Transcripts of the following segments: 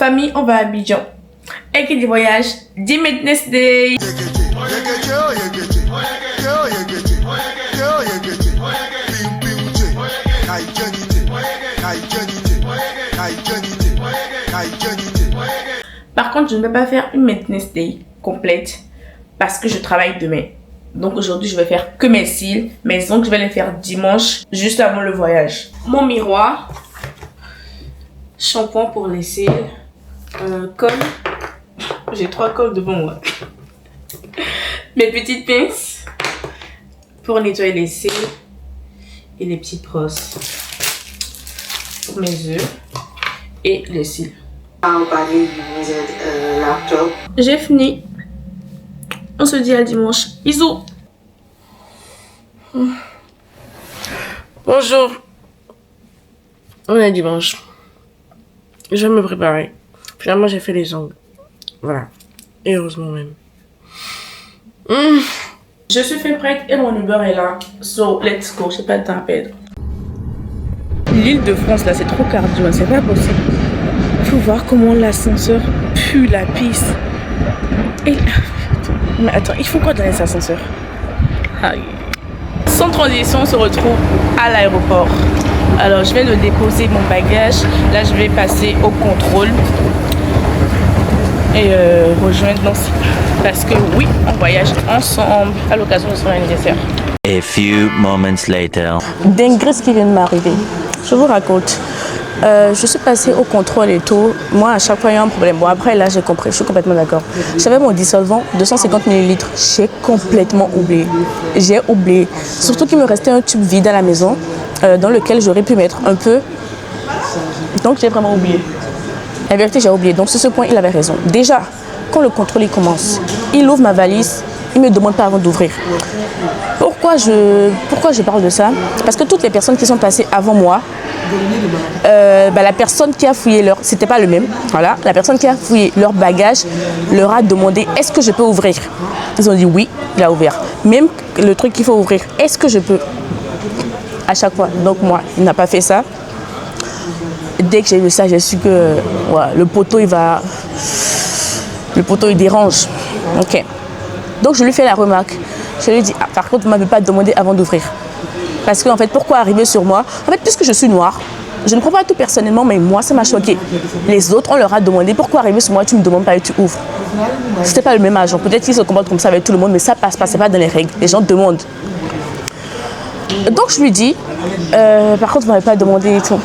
Famille, on va à Abidjan. Et qui dit voyage, dit Maintenance Day. Par contre, je ne vais pas faire une Maintenance Day complète parce que je travaille demain. Donc aujourd'hui, je vais faire que mes cils, mes ongles, je vais les faire dimanche, juste avant le voyage. Mon miroir, shampoing pour les cils, colle. J'ai 3 colles devant moi. Mes petites pinces pour nettoyer les cils et les petites brosses pour mes œufs et les cils. J'ai fini. On se dit à dimanche. Bisous. Bonjour. On est dimanche. Je vais me préparer. Finalement, j'ai fait les ongles. Voilà. Et heureusement même. Je suis fait prête et mon Uber est là. So, let's go. J'ai pas de temps à perdre. L'île de France, là, c'est trop cardio. C'est pas possible. Faut voir comment l'ascenseur pue la pisse. Et... Mais attends, il faut quoi dans les ascenseurs? Sans transition, on se retrouve à l'aéroport. Alors, je viens de déposer mon bagage. Là, je vais passer au contrôle et rejoindre Nancy. Parce que oui, on voyage ensemble à l'occasion de son anniversaire. A few moments later. Dingue ce qui vient de m'arriver. Je vous raconte. Je suis passée au contrôle et tout. Moi, à chaque fois, il y a un problème. Bon, après, là, j'ai compris. Je suis complètement d'accord. J'avais mon dissolvant, 250 ml. J'ai complètement oublié. J'ai oublié. Surtout qu'il me restait un tube vide à la maison dans lequel j'aurais pu mettre un peu. Donc, j'ai vraiment oublié. La vérité, j'ai oublié. Donc, sur ce point, il avait raison. Déjà, quand le contrôle il commence, il ouvre ma valise. Il ne me demande pas avant d'ouvrir. Pourquoi je parle de ça? Parce que toutes les personnes qui sont passées avant moi, la personne qui a fouillé leur... C'était pas le même. Voilà. La personne qui a fouillé leur bagage leur a demandé est-ce que je peux ouvrir? Ils ont dit oui, il a ouvert. Même le truc qu'il faut ouvrir, est-ce que je peux? À chaque fois. Donc moi, il n'a pas fait ça. Dès que j'ai vu ça, j'ai su que voilà, le poteau il dérange. Ok. Donc je lui fais la remarque. Je lui dis par contre, vous ne m'avez pas demandé avant d'ouvrir. Parce que en fait, pourquoi arriver sur moi? En fait, puisque je suis noire, je ne crois pas tout personnellement, mais moi, ça m'a choqué. Les autres, on leur a demandé pourquoi arriver sur moi, tu ne me demandes pas et tu ouvres. C'était pas le même agent. Peut-être qu'ils se comportent comme ça avec tout le monde, mais ça passe pas, c'est pas dans les règles. Les gens demandent. Donc je lui dis, par contre, vous ne m'avez pas demandé et tout.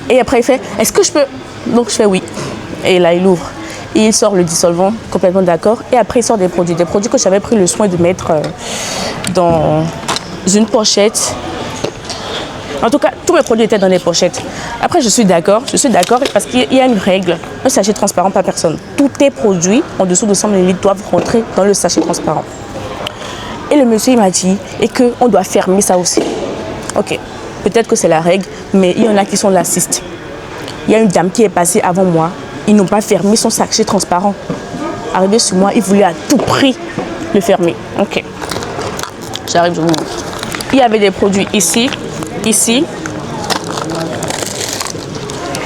Et après, il fait, est-ce que je peux? Donc je fais oui. Et là, il ouvre. Et il sort le dissolvant, complètement d'accord. Et après, il sort des produits que j'avais pris le soin de mettre dans une pochette. En tout cas, tous mes produits étaient dans les pochettes. Après, je suis d'accord parce qu'il y a une règle. Un sachet transparent par personne. Tous tes produits en dessous de 100 ml doivent rentrer dans le sachet transparent. Et le monsieur, il m'a dit qu'on doit fermer ça aussi. Ok, peut-être que c'est la règle, mais il y en a qui sont laxistes. Il y a une dame qui est passée avant moi. Ils n'ont pas fermé son sachet transparent. Arrivé sur moi, ils voulaient à tout prix le fermer. Ok. J'arrive, je vous montre. Il y avait des produits ici, ici.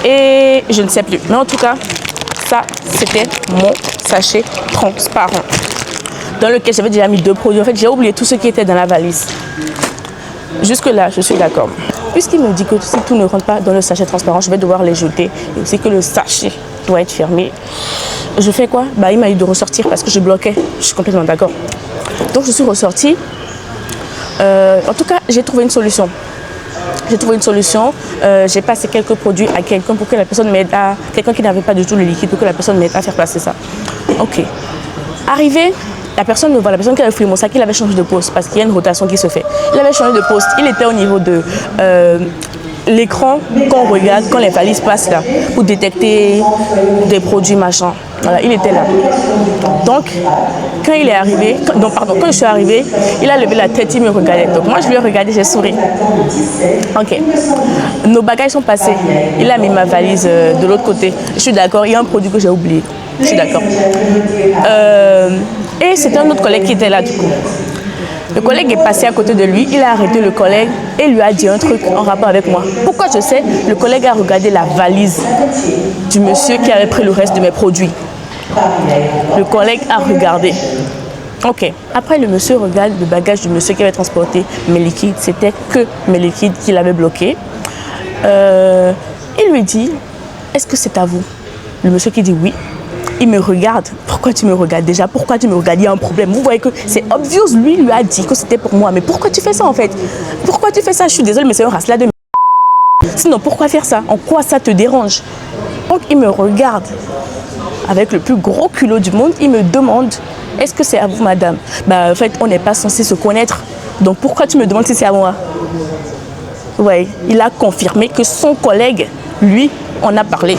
Et je ne sais plus. Mais en tout cas, ça, c'était mon sachet transparent. Dans lequel j'avais déjà mis 2 produits. En fait, j'ai oublié tout ce qui était dans la valise. Jusque-là, je suis d'accord. Puisqu'il me dit que si tout ne rentre pas dans le sachet transparent, je vais devoir les jeter. Et aussi que le sachet doit être fermé. Je fais quoi? Il m'a dit de ressortir parce que je bloquais. Je suis complètement d'accord. Donc je suis ressortie. En tout cas, j'ai trouvé une solution. J'ai passé quelques produits à quelqu'un pour que la personne m'aide à... Quelqu'un qui n'avait pas du tout le liquide pour que la personne m'aide à faire passer ça. Ok. Arrivé, la personne me voit, la personne qui avait fouillé mon sac, il avait changé de poste parce qu'il y a une rotation qui se fait. Il avait changé de poste. Il était au niveau de... l'écran qu'on regarde quand les valises passent là pour détecter des produits machin. Voilà, il était là. Donc, quand il est arrivé, quand je suis arrivée, il a levé la tête, il me regardait. Donc moi, je lui ai regardé, j'ai souri. Ok. Nos bagages sont passés. Il a mis ma valise de l'autre côté. Je suis d'accord, il y a un produit que j'ai oublié. Je suis d'accord. Et c'était un autre collègue qui était là du coup. Le collègue est passé à côté de lui, il a arrêté le collègue et lui a dit un truc en rapport avec moi. Pourquoi je sais? Le collègue a regardé la valise du monsieur qui avait pris le reste de mes produits. Le collègue a regardé. Ok. Après, le monsieur regarde le bagage du monsieur qui avait transporté mes liquides. C'était que mes liquides qu'il avait bloqués. Il lui dit, est-ce que c'est à vous? Le monsieur qui dit oui. Il me regarde. Pourquoi tu me regardes déjà? Pourquoi tu me regardes? Il y a un problème. Vous voyez que c'est obvious. Lui a dit que c'était pour moi. Mais pourquoi tu fais ça en fait? Pourquoi tu fais ça? Je suis désolée, mais c'est un race là de... Sinon, pourquoi faire ça? En quoi ça te dérange? Donc, il me regarde avec le plus gros culot du monde. Il me demande, est-ce que c'est à vous, madame? En fait, on n'est pas censé se connaître. Donc, pourquoi tu me demandes si c'est à moi? Oui, il a confirmé que son collègue, lui, en a parlé.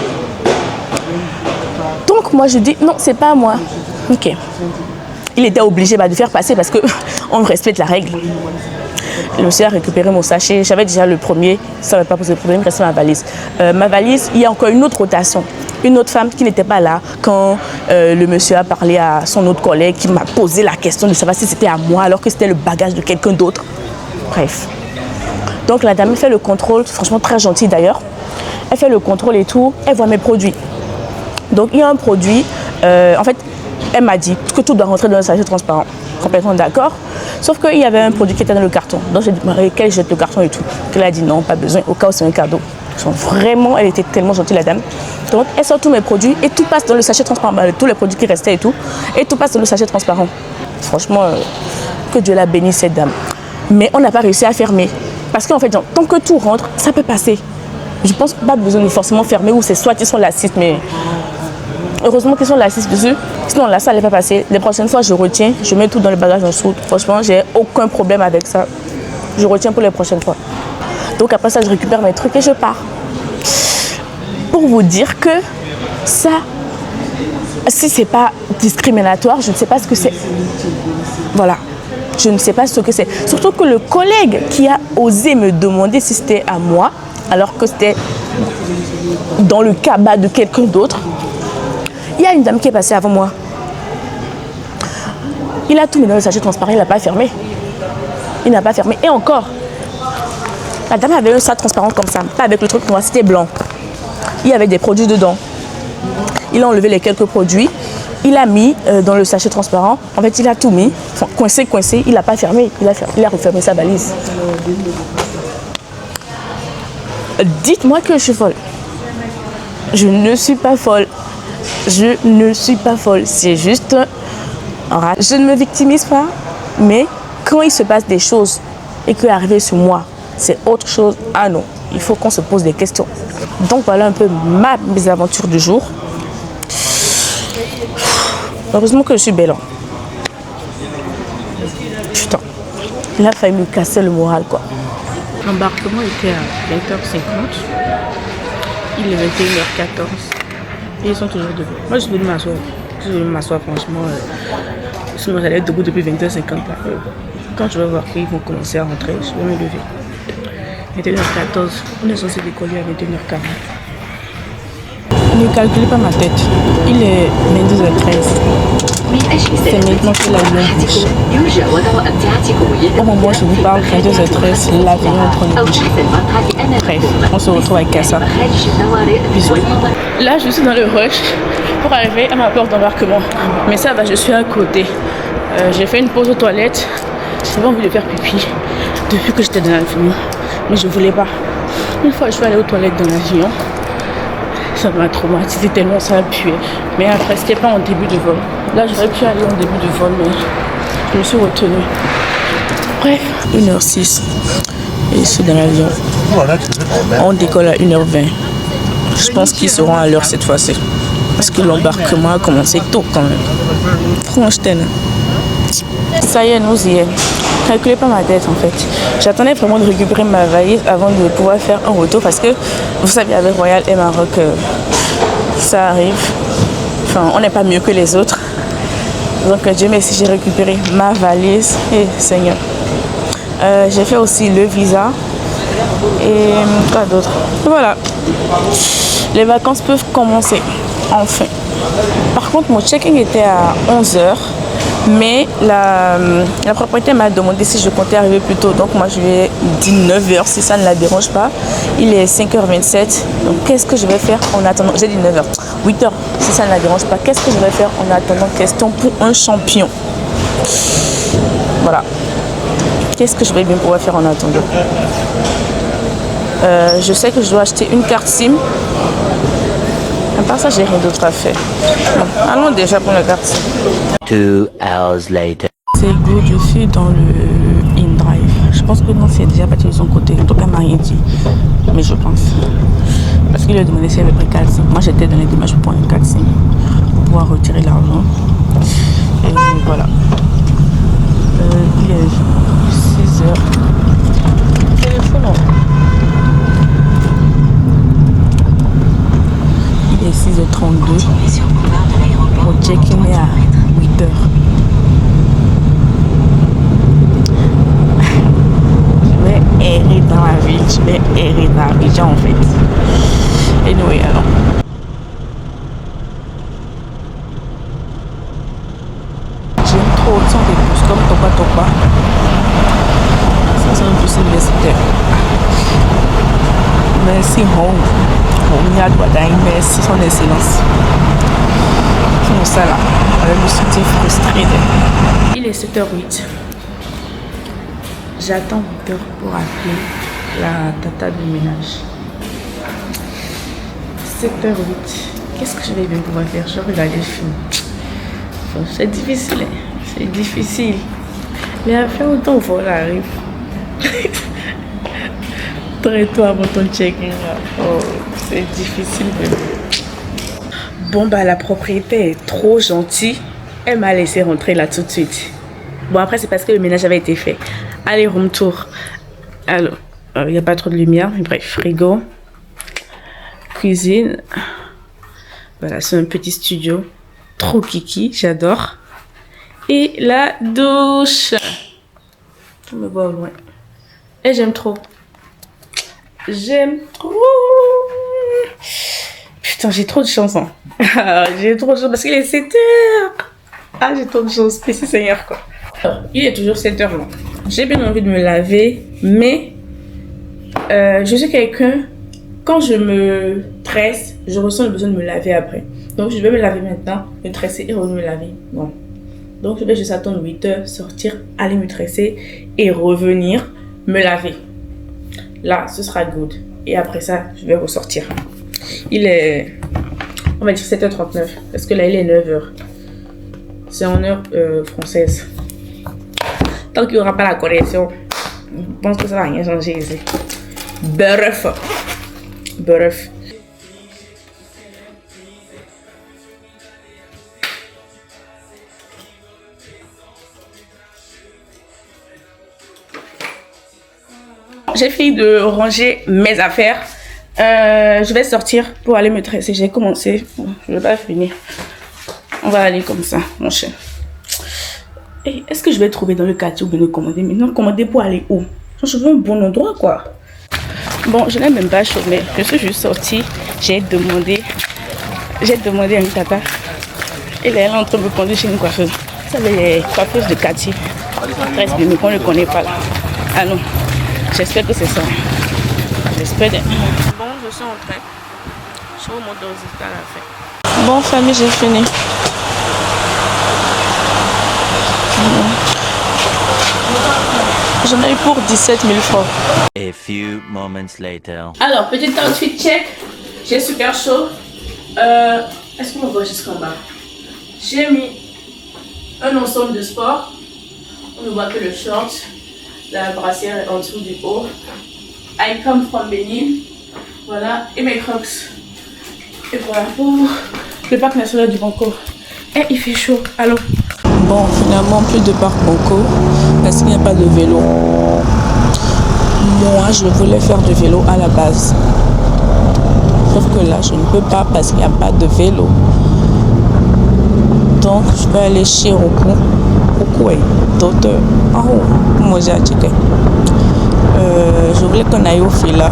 Donc, moi, je dis, non, c'est pas à moi. Ok. Il était obligé de faire passer parce qu'on respecte la règle. Le monsieur a récupéré mon sachet. J'avais déjà le premier. Ça ne va pas poser de problème. Il restait ma valise. Ma valise, il y a encore une autre rotation. Une autre femme qui n'était pas là quand le monsieur a parlé à son autre collègue qui m'a posé la question de savoir si c'était à moi alors que c'était le bagage de quelqu'un d'autre. Bref. Donc la dame fait le contrôle, franchement très gentille d'ailleurs. Elle fait le contrôle et tout, elle voit mes produits. Donc il y a un produit, en fait, elle m'a dit que tout doit rentrer dans un sachet transparent. Complètement d'accord. Sauf qu'il y avait un produit qui était dans le carton. Donc j'ai dit, qu'elle jette le carton et tout. Elle a dit non, pas besoin, au cas où c'est un cadeau. Vraiment, elle était tellement gentille la dame. Donc elle sort tous mes produits et tout passe dans le sachet transparent. Tous les produits qui restaient et tout passe dans le sachet transparent. Franchement, que Dieu la bénisse cette dame. Mais on n'a pas réussi à fermer. Parce qu'en fait, tant que tout rentre, ça peut passer. Je pense pas besoin de forcément fermer ou c'est soit ils sont lacistes, mais heureusement qu'ils sont lacistes dessus. Sinon, là, ça n'allait pas passer. Les prochaines fois, je retiens, je mets tout dans le bagage en dessous. Franchement, j'ai aucun problème avec ça. Je retiens pour les prochaines fois. Donc après ça, je récupère mes trucs et je pars. Pour vous dire que ça, si c'est pas discriminatoire, je ne sais pas ce que c'est. Voilà. Je ne sais pas ce que c'est. Surtout que le collègue qui a osé me demander si c'était à moi, alors que c'était dans le cabas de quelqu'un d'autre, il y a une dame qui est passée avant moi. Il a tout mis dans le sachet transparent, il n'a pas fermé. Il n'a pas fermé. Et encore, la dame avait un sac transparent comme ça, pas avec le truc noir, c'était blanc. Il y avait des produits dedans. Il a enlevé les quelques produits. Il a mis dans le sachet transparent. En fait, il a tout mis. Enfin, coincé. Il n'a pas fermé. Il a refermé sa valise. Dites-moi que je suis folle. Je ne suis pas folle. Je ne suis pas folle. C'est juste... Je ne me victimise pas. Mais quand il se passe des choses et que arriver sur moi, c'est autre chose. Ah non, il faut qu'on se pose des questions. Donc voilà un peu ma mésaventure du jour. Heureusement que je suis belle. Putain, il a failli me casser le moral quoi. L'embarquement était à 20h50. Il est 21h14. Et ils sont toujours debout. Moi je suis venue m'asseoir. Franchement. Sinon j'allais être debout depuis 20h50. Quand je vais voir qu'ils vont commencer à rentrer, je vais me lever. 21h14. On est censé décoller à 21h40. Ne calculez pas ma tête. Il est 22h13. C'est maintenant que l'avion bouge. Au moment où je vous parle, 22h13, l'avion est en train de bouger. Bref, on se retrouve avec Kassa. Bisous. Là, je suis dans le rush pour arriver à ma porte d'embarquement. Mais ça va, je suis à côté. J'ai fait une pause aux toilettes. J'avais envie de faire pipi depuis que j'étais dans l'avion. Mais je ne voulais pas. Une fois, je suis allée aux toilettes dans l'avion. Ça m'a traumatisé tellement ça a pué. Mais après, c'était pas en début de vol. Là, j'aurais pu aller en début de vol, mais je me suis retenue. Bref, 1h06. Et je suis dans l'avion. On décolle à 1h20. Je pense qu'ils seront à l'heure cette fois-ci. Parce que l'embarquement a commencé tôt quand même. Franchement. Ça y est, nous y est. Calculez pas ma tête en fait. J'attendais vraiment de récupérer ma valise avant de pouvoir faire un retour parce que vous savez avec Royal et Maroc ça arrive. Enfin on n'est pas mieux que les autres. Donc Dieu merci j'ai récupéré ma valise et Seigneur. J'ai fait aussi le visa et quoi d'autre. Voilà. Les vacances peuvent commencer enfin. Par contre mon check-in était à 11h. Mais la propriétaire m'a demandé si je comptais arriver plus tôt. Donc moi je lui ai dit 9h si ça ne la dérange pas. Il est 5h27. Donc qu'est-ce que je vais faire en attendant? J'ai dit 9h. 8h si ça ne la dérange pas. Qu'est-ce que je vais faire en attendant? Question pour un champion. Voilà. Qu'est-ce que je vais bien pouvoir faire en attendant? Je sais que je dois acheter une carte SIM. À part ça, j'ai rien d'autre à faire. Bon, allons déjà pour la carte SIM. 2 hours later. C'est good, je suis dans le InDrive. Je pense que non, c'est déjà parti de son côté. En tout cas, elle m'a rien dit. Mais je pense. Parce qu'il a demandé si elle avait pris carte SIM. Moi, j'étais dans les démarches pour une carte SIM. Pour pouvoir retirer l'argent. Et voilà. Il est 6h. Téléphone. Il est 6h32. Mon check-in est à 8h. Je vais errer dans la ville. Je vais errer dans Abidjan en fait. Anyway, alors. J'aime trop le son des bus comme Topa Topa. Ça c'est un bus universitaire. Merci Hong. Hong Wadai, merci son excellence. Pour ça là, je me sentais frustrée. Il est 7h08. J'attends 8h pour appeler la tata du ménage. 7h08. Qu'est-ce que je vais bien pouvoir faire? Je vais regarder le film. C'est difficile, hein? C'est difficile. Mais à faire autant où on arrive. Traite-toi avant ton check-in. Oh, c'est difficile. Bon, bah, la propriétaire est trop gentille. Elle m'a laissé rentrer là tout de suite. Bon, après, c'est parce que le ménage avait été fait. Allez, room tour. Alors, il n'y a pas trop de lumière. Mais bref, frigo. Cuisine. Voilà, c'est un petit studio. Trop kiki, j'adore. Et la douche. Je me vois au loin. Et j'aime trop. J'aime trop. Putain, j'ai trop de chance. Hein. J'ai trop de chance parce qu'il est 7h. Ah, j'ai trop de chance. Merci Seigneur, quoi. Alors, il est toujours 7h là. J'ai bien envie de me laver, mais je suis quelqu'un, quand je me tresse, je ressens le besoin de me laver après. Donc, je vais me laver maintenant, me tresser et revenir me laver. Bon. Donc, je vais juste attendre 8h, sortir, aller me tresser et revenir me laver. Là, ce sera good. Et après ça, je vais ressortir. Il est, on va dire 7h39. Parce que là, il est 9h. C'est en heure française. Tant qu'il n'y aura pas la correction, je pense que ça va rien changer ici. Bref. Bref. J'ai fini de ranger mes affaires. Je vais sortir pour aller me tresser. J'ai commencé. Bon, je ne vais pas finir. On va aller comme ça, mon cher. Et est-ce que je vais trouver dans le quartier ou bien le commander? Mais non, commander pour aller où? Je veux un bon endroit, quoi. Bon, je n'ai même pas chômé. Je suis juste sortie. J'ai demandé à une tata. Et là, elle est en train de me conduire chez une coiffeuse. Vous savez, les coiffeuses de quartier. Reste bien, mais qu'on ne le connaît pas là. Ah non. J'espère que c'est ça. J'espère. Bon, je suis entrée. Je suis au mode d'orchestre à la fin. Bon, famille, j'ai fini. J'en ai eu pour 17 000 francs. A few moments later. Alors, petit outfit check. J'ai super chaud. Est-ce qu'on me voit jusqu'en bas? J'ai mis un ensemble de sport. On ne voit que le short. La brassière est en dessous du haut. I come from Benin. Voilà. Et mes crocs. Et voilà pour le parc national du Banco. Et il fait chaud. Allô? Bon, finalement, plus de parc Banco. Parce qu'il n'y a pas de vélo. Moi, je voulais faire du vélo à la base. Sauf que là, je ne peux pas parce qu'il n'y a pas de vélo. Donc, je vais aller chez Roku. Roku est d'auteur. Oh, moi j'ai acheté. Je voulais qu'on aille au Fila,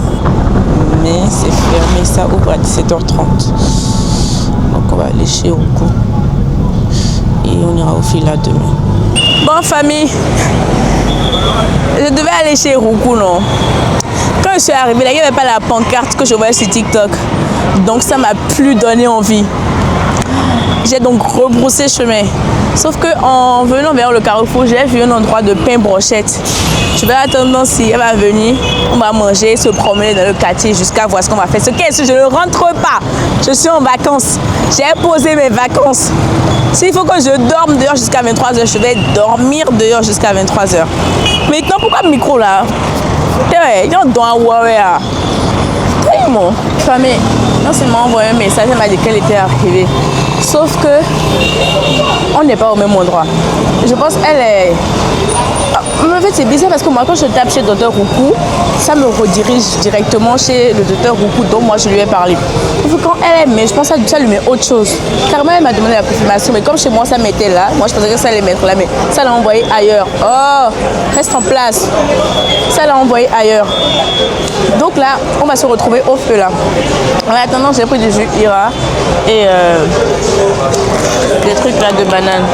mais c'est fermé, ça ouvre à 17h30. Donc, on va aller chez Roku. Et et on ira au Fila demain. Bon, famille, je devais aller chez Roukou, non? Quand je suis arrivée, là, il n'y avait pas la pancarte que je voyais sur TikTok. Donc, ça m'a plus donné envie. J'ai donc rebroussé chemin. Sauf qu'en venant vers le carrefour, j'ai vu un endroit de pain brochette. Je vais attendre si elle va venir. On va manger, se promener dans le quartier jusqu'à voir ce qu'on va faire. Ce qui est sûr, je ne rentre pas. Je suis en vacances. J'ai posé mes vacances. S'il faut que je dorme dehors jusqu'à 23h, je vais dormir dehors jusqu'à 23h. Maintenant, pourquoi le micro là? Il y a un don à Warrior. Mon famille, non seulement envoyé un message, elle m'a dit qu'elle était arrivée. Sauf que on n'est pas au même endroit. Je pense qu'elle est. En fait, c'est bizarre parce que moi, quand je tape chez Dr Roukou, ça me redirige directement chez le Dr Roukou dont moi je lui ai parlé. Sauf que quand elle est, mais je pense que ça lui met autre chose. Carrément, elle m'a demandé la confirmation, mais comme chez moi ça mettait là, moi je pensais que ça allait mettre là, mais ça l'a envoyé ailleurs. Oh, reste en place. Ça l'a envoyé ailleurs. Donc là, on va se retrouver au feu là. En attendant, j'ai pris du jus Ira et des trucs là de banane.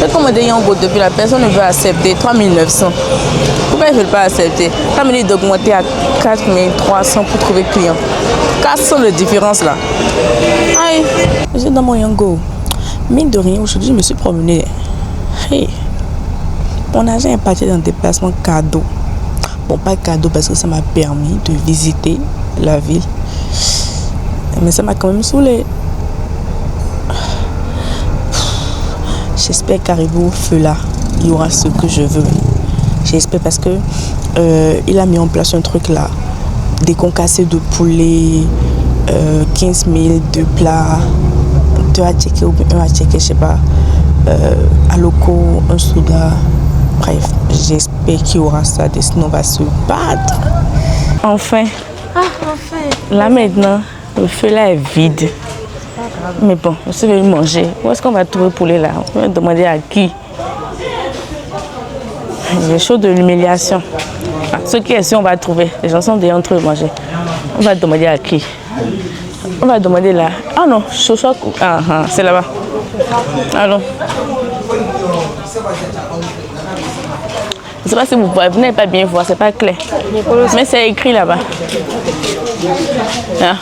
J'ai commandé Yango depuis la personne ne veut accepter 3900. Pourquoi ils ne veulent pas accepter? Ça me dit d'augmenter à 4300 pour trouver client. 400 de différence là. Aïe, j'ai dans mon Yango. Mine de rien, aujourd'hui je me suis promenée. Hey, mon agent est parti dans un déplacement cadeau. Bon, pas cadeau parce que ça m'a permis de visiter la ville. Mais ça m'a quand même saoulée. J'espère qu'arrivé au feu là, il y aura ce que je veux. J'espère parce que il a mis en place un truc là. Des concassés de poulet, 15 000 de plats, 2 à checker ou 1 à checker, je sais pas. À loco, un soda. Bref, j'espère qu'il y aura ça, sinon on va se battre. Enfin. Ah, enfin. Là maintenant, le feu là est vide. Mais bon, je suis venue manger. Où est-ce qu'on va trouver le poulet là? On va demander à qui? J'ai chaud de l'humiliation. Ah, ce qui est sûr, on va trouver. Les gens sont déjà en train de manger. On va demander à qui? On va demander là. Ah non, Chochoc. Ah, c'est là-bas. Allons. Je ne sais pas si vous n'allez pas bien voir, c'est pas clair. Mais c'est écrit là-bas. Ah.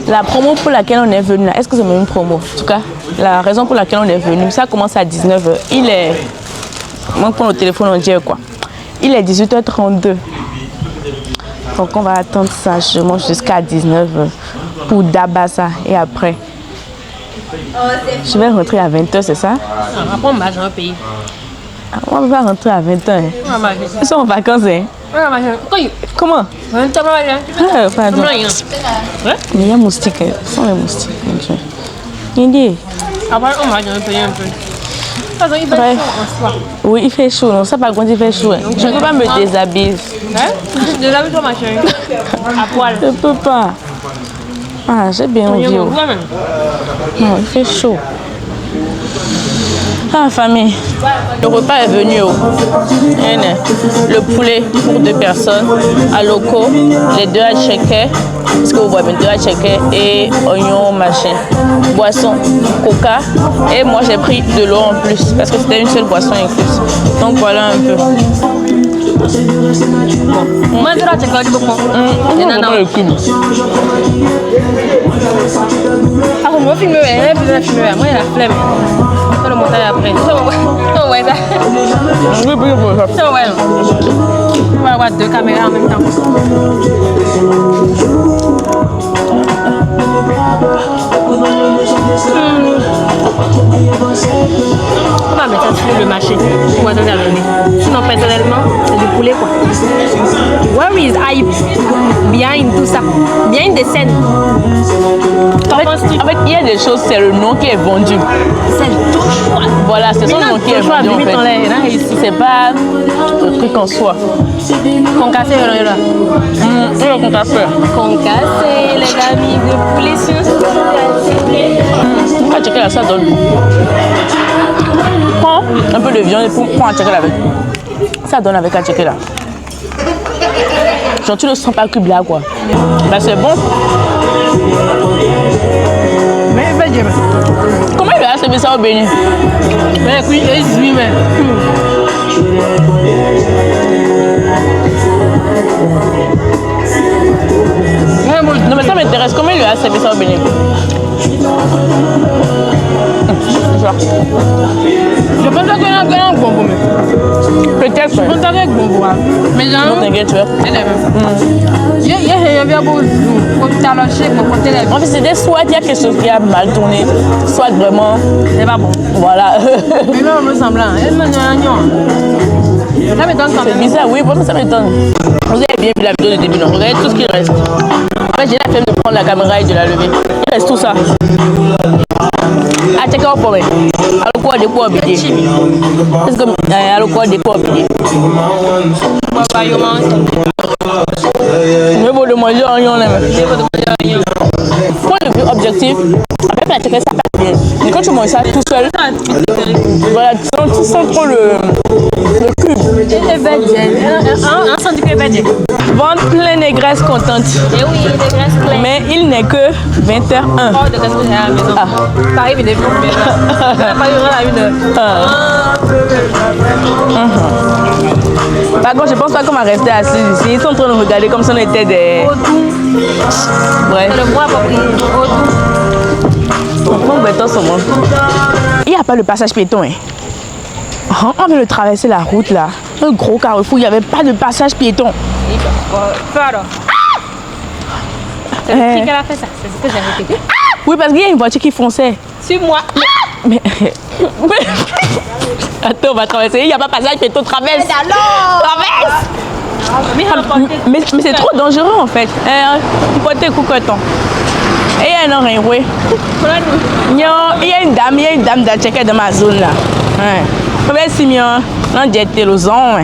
La promo pour laquelle on est venu là, est-ce que c'est même une promo? En tout cas, la raison pour laquelle on est venu, ça commence à 19h. Il est. Moi, pour le téléphone, on dit quoi? Il est 18h32. Donc, on va attendre sagement jusqu'à 19h pour Dabasa et après. Je vais rentrer à 20h, c'est ça? Après, on va payer. On va rentrer à 20h. Ils sont en vacances, hein? Comment? Ah, pardon. Mais il y a moustique. Ce sont les moustiques, mon Dieu. Indi. Après, on va payer un peu. Ouais. Oui, il fait chaud. Non, ça par contre, il fait chaud. Je ne peux pas me déshabiller. Déshabille-toi, ma chérie. À poil. Je ne peux pas. Ah, j'ai bien envie. Non, il fait chaud. Ah, famille, le repas est venu. Le poulet pour 2 personnes, à loco, les 2 à checker, parce que vous voyez, 2 à checker et oignon machin, boisson, coca, et moi j'ai pris de l'eau en plus, parce que c'était une seule boisson incluse. Donc voilà un peu. Moi, je vais te faire du bon. Le cube. Ah, on va filmer, elle va filmer. Moi, il y a la flemme. On va le monter après. On va on va avoir 2 caméras en même temps. On va mettre ça sur le marché. On va donner à donner. Sinon, personnellement, c'est du poulet quoi. Where is hype behind tout ça? Behind the scène. En fait, il y a des choses, c'est le nom qui est vendu. C'est le choix. Voilà, c'est son nom qui est vendu en fait. C'est pas le truc en soi. Concassé, là. Le concassé. Concassé, les amis de poulet sur. On va checker là, ça donne. Prends un peu de viande et prends à checker avec. Ça donne avec à checker là. Genre tu ne sens pas cube là quoi. Ben c'est bon. Mais comment il au Bénin. Mais écoute, il est 18 mais. Non mais ça m'intéresse. Comment il lui a servi ça au Bénin? Je pense qu'il y a un bonbon. Peut-être. Je pense avec bonbon. Mais Non, genre, t'inquiète, tu vois. elle est même. Il y a bien beau jour. Comme t'as lâché, mon côté En fait, c'était soit il y a quelque chose qui a mal tourné, soit vraiment. c'est pas bon. Voilà. Mais là, on me semble. Elle m'a dit un oignon. Ça m'étonne quand C'est même. bizarre, oui, moi ça m'étonne. Vous avez bien vu la vidéo du début, non? Regardez tout ce qui reste. En fait, j'ai la flemme de prendre la caméra et de la lever. Il reste tout ça. Ah, check out pour moi. Alors quoi, des poids bidés? Est-ce que. Alors quoi, des poids bidés? Je veux de manger un oignon là. Pour le but objectif, avec la checker ça passe bien. Mais quand tu manges ça tout seul, voilà, tu sens trop le cube. Un centimètre bête. Ventre plein et graisse contente. Eh oui, des graisses pleines. Mais il n'est que 20h01. Oh, de graisse pleine à la maison. Ah. Pareil, il est bon. Pas duré la une. Par contre, je pense pas qu'on va rester assis ici. Ils sont en train de nous regarder comme si on était des. Ouais. C'est le mois pour On prend le béton sur moi. Il n'y a pas le passage piéton. Hein. On vient de traverser la route là. Un gros carrefour, il n'y avait pas de passage piéton. Fais alors. C'est qui qu'elle a fait ça? C'est ce que j'ai répété. Oui, parce qu'il y a une voiture qui fonçait. Suis-moi. Mais. Attends, on va traverser. Il n'y a pas passage piéton, traverse. Traverse. Mais c'est trop dangereux en fait. Il faut te couper ton. Et il y a un rien, oui. Il y a une dame dans ma zone là. On va essayer de jeter le zon.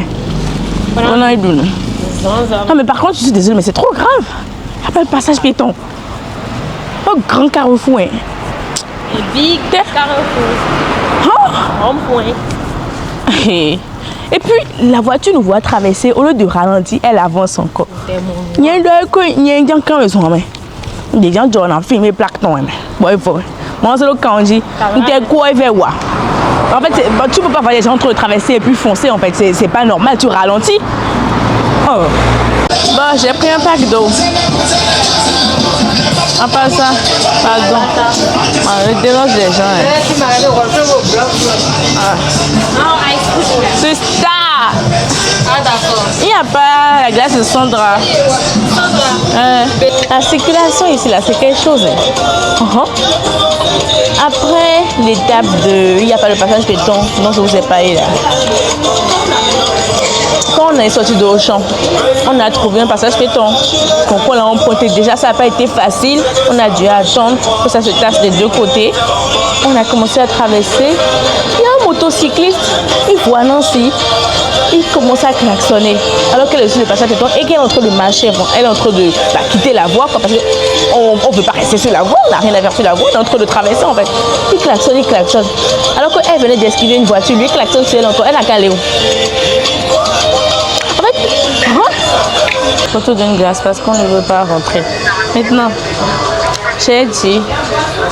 Non, mais par contre, je suis désolée, mais c'est trop grave. Il n'y a pas de passage piéton. Un grand carrefour. Et big carrefour. Rond-point. Et puis, la voiture nous voit traverser. Au lieu de ralentir, elle avance encore. Il y a un gens qui ont des gens qui ont filmé plaque. Bon, il faut. Moi, c'est le quand on dit, quoi, il fait quoi? En fait, tu ne peux pas voir les gens en train de traverser et puis foncer. En fait, c'est pas normal. Tu ralentis. Oh. Bon, j'ai pris un pack d'eau. À part ça, pardon. Je dérange les gens. C'est ça. Ah, d'accord. Il n'y a pas la glace de Sandra. La circulation ici, là, c'est quelque chose. Après l'étape de... Il n'y a pas le passage piéton. Non, je vous ai pas eu là. Quand on est sorti de Auchan, on a trouvé un passage piéton. Donc on l'a emprunté. Déjà, ça n'a pas été facile. On a dû attendre que ça se tasse des deux côtés. On a commencé à traverser. Il y a un motocycliste. Il voit Nancy. Il commence à klaxonner. Alors qu'elle est sur le passage piéton et qu'elle est en train de marcher. Bon, elle est en train de quitter la voie. Quoi, parce qu'on ne veut pas rester sur la voie. On n'a rien à faire sur la voie. On est en train de traverser en fait. Il klaxonne, il klaxonne. Alors qu'elle venait d'esquiver une voiture. Lui, il klaxonne sur elle encore. Elle a qu'à aller où? Photo d'une glace parce qu'on ne veut pas rentrer. Maintenant, j'ai dit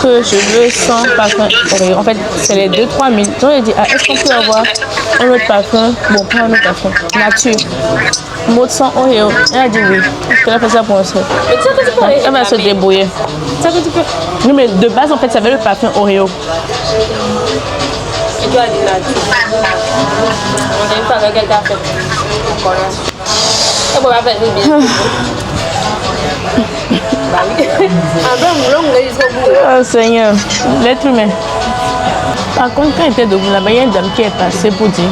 que je veux 100 parfums Oreo. En fait, c'est les 2-3 000. J'ai dit, est-ce qu'on peut avoir un autre parfum? Bon, pas un autre parfum. Nature. Mot de 100 Oreo. Elle a dit oui. Elle a fait ça pour un seul. Elle va se débrouiller. Ça que tu peux. Oui, mais de base, en fait, ça avait le parfum Oreo. Et tu as dit nature. On a une fois avec quelqu'un fait. Ça peut pas faire bien. Bah oui. Après, on l'a jusqu'au bout. Oh Seigneur, l'être humain. Par contre, quand il était debout là-bas, il y a une dame qui est passée pour dire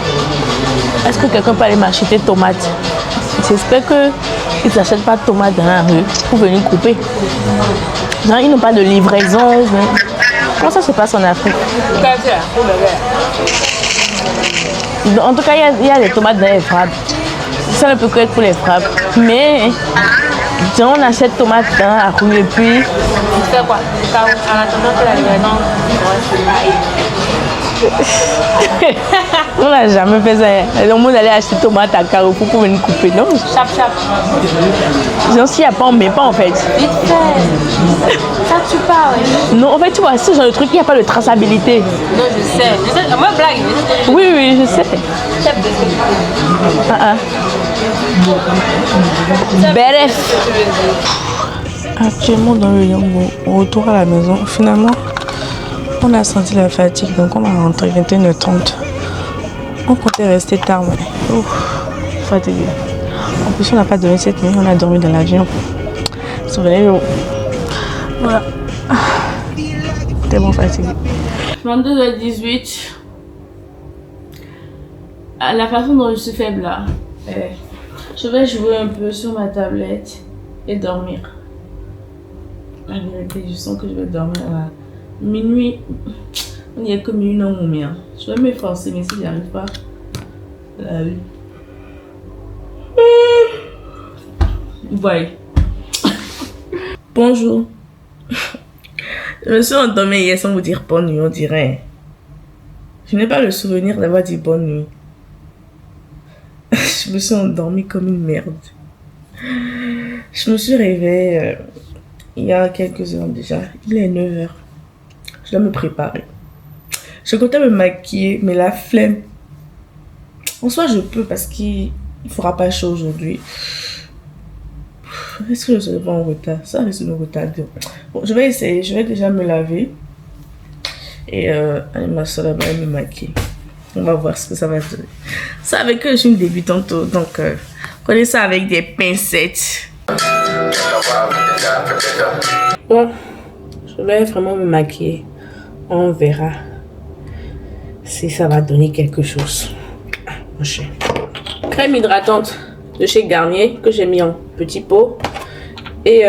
est-ce que quelqu'un peut aller m'acheter des tomates? J'espère qu'ils n'achètent pas de tomates dans la rue pour venir couper. Non, ils n'ont pas de livraison. Comment ça se passe en Afrique? En tout cas, il y a des tomates dans les frappes. Ça ne peut que être pour les frappes. Mais on achète tomates dans la rue et puis. Tu fais quoi? En attendant que la livraison. On n'a jamais fait ça. Hein. On allait acheter tomates à Carrefour pour venir couper, non? Chap, chap. Genre, s'il n'y a pas, on ne met pas en fait. Vite fait. Ça tue pas, ouais. Non, en fait, tu vois, ce genre de truc, il n'y a pas de traçabilité. Non, je sais. Moi, blague. Oui, oui, je sais. Chef de Bref. Actuellement, dans le retour à la maison, finalement, on a senti la fatigue, donc on va rentrer 21h30. On comptait rester tard, mais fatigué. En plus, on n'a pas dormi cette nuit, on a dormi dans l'avion. Souvenez-vous. Voilà. Tellement fatigué. 22h18. La façon dont je suis faible là, je vais jouer un peu sur ma tablette et dormir. La vérité, je sens que je vais dormir à minuit. Il n'y a que minuit non mon mien. Je vais m'efforcer, mais si j'y arrive pas, la vie. Bye. Bonjour. Je me suis endormie hier sans vous dire bonne nuit, on dirait. Je n'ai pas le souvenir d'avoir dit bonne nuit. Je me suis endormie comme une merde. Je me suis réveillée il y a quelques heures déjà. Il est 9h. Je dois me préparer. Je comptais me maquiller, mais la flemme. En soi, je peux parce qu'il ne fera pas chaud aujourd'hui. Est-ce que je serai pas en retard? Ça risque de me retarder. Bon, je vais essayer. Je vais déjà me laver. Et aller m'asseoir là-bas et me maquiller. On va voir ce que ça va donner. Vous savez que je suis une débutante, donc prenez ça avec des pincettes. Bon, je vais vraiment me maquiller. On verra si ça va donner quelque chose. Crème hydratante de chez Garnier que j'ai mis en petit pot. Et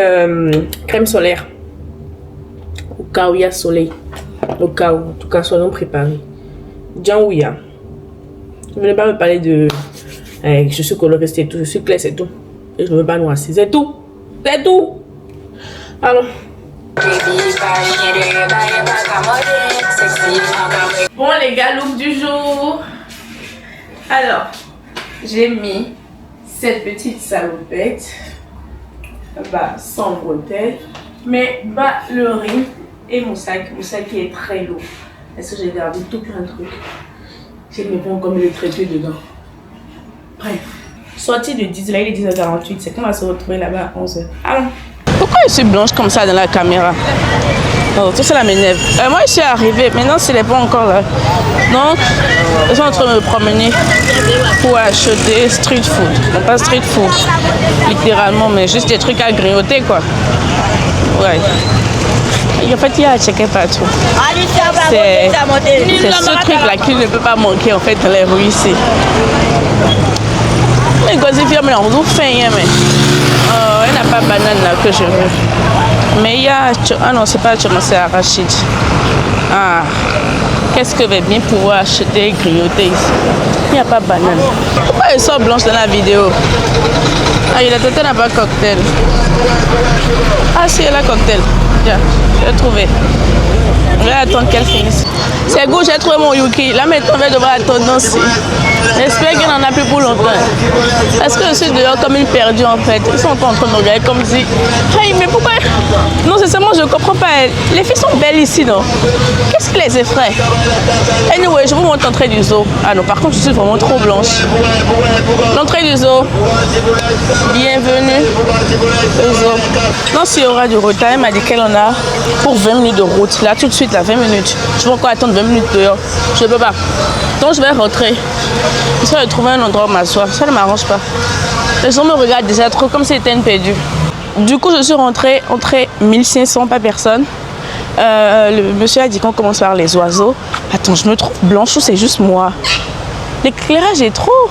crème solaire. Au cas où il y a soleil. Au cas où, en tout cas, soyons préparés. Djanouya. Ne venez pas me parler de je suis coloriste et tout, je suis claire, c'est tout. Et je ne veux pas noircir, c'est tout. C'est tout. Alors. Bon les gars, look du jour. Alors, j'ai mis cette petite salopette. Bah, sans bretelles. Mais ballerine et mon sac qui est très lourd. Est-ce que j'ai gardé tout plein de trucs? J'ai mes bons comme le traité dedans. Bref. Sortie de 10, là il est 10h48. C'est qu'on va se retrouver là-bas à 11h. Allons. Pourquoi je suis blanche comme ça dans la caméra? Oh, tout ça m'énerve. Moi je suis arrivée, maintenant c'est pas encore là. Donc, je suis en train de me promener pour acheter street food. Non pas street food, littéralement, mais juste des trucs à grignoter quoi. Ouais. Et en fait, il y a à checker partout. C'est ce truc-là qui ne peut pas manquer en fait dans les rues ici. Mais quand il ferme là, on nous fait rien, mais il n'y a pas de banane là que je veux. Mais il y a. Ah non, c'est pas c'est arachide. Ah, qu'est-ce que je vais bien pouvoir acheter et grignoter ici? Il n'y a pas de banane. Pourquoi elle sort blanche dans la vidéo? Ah, il a peut-être n'a pas cocktail. Ah, si, elle a cocktail. Tiens, je l'ai trouvé. Je vais attendre qu'elle finisse. C'est good, j'ai trouvé mon Yuki. Là maintenant, on va devoir attendre aussi. J'espère qu'il n'en a plus pour longtemps. Parce que je suis dehors comme une perdue en fait. Ils sont encore en train de me regarder comme si. Hey, mais pourquoi? Non, c'est seulement, je ne comprends pas. Les filles sont belles ici, non? Qu'est-ce qui les effraie? Anyway, je vous montre l'entrée du zoo. Ah non, par contre, je suis vraiment trop blanche. L'entrée du zoo. Bienvenue au zoo. Non, s'il y aura du retard, elle m'a dit qu'elle en a pour 20 minutes de route. Là, tout de suite, là, 20 minutes. Je vais encore attendre 20 minutes dehors. Je ne peux pas. Donc, je vais rentrer. J'essaie de trouver un endroit où m'asseoir. Ça ne m'arrange pas. Les gens me regardent déjà trop comme si c'était une perdue. Du coup, je suis rentrée entre 1500 par personne. Le monsieur a dit qu'on commence par les oiseaux. Attends, je me trouve blanche ou c'est juste moi? L'éclairage est trop.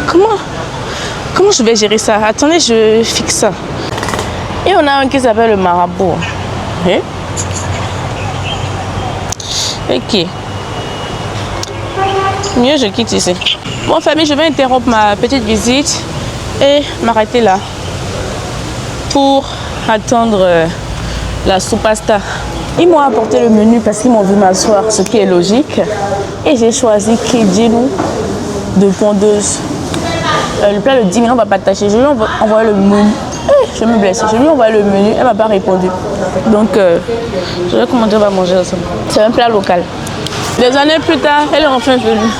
Comment je vais gérer ça? Attendez, je fixe ça. Et on a un qui s'appelle le marabout. Ok. Mieux, je quitte ici. Bon, famille, je vais interrompre ma petite visite et m'arrêter là pour attendre la soupe pasta. Ils m'ont apporté le menu parce qu'ils m'ont vu m'asseoir, ce qui est logique. Et j'ai choisi Kejenu de pondeuse. Le plat de 10 000, on ne va pas tâcher. Je lui ai envoyé le menu. Je me blesse. Je lui ai envoyé le menu, elle ne m'a pas répondu. Donc, je vais commander, on va manger ensemble. C'est un plat local. Des années plus tard, elle est enfin venue.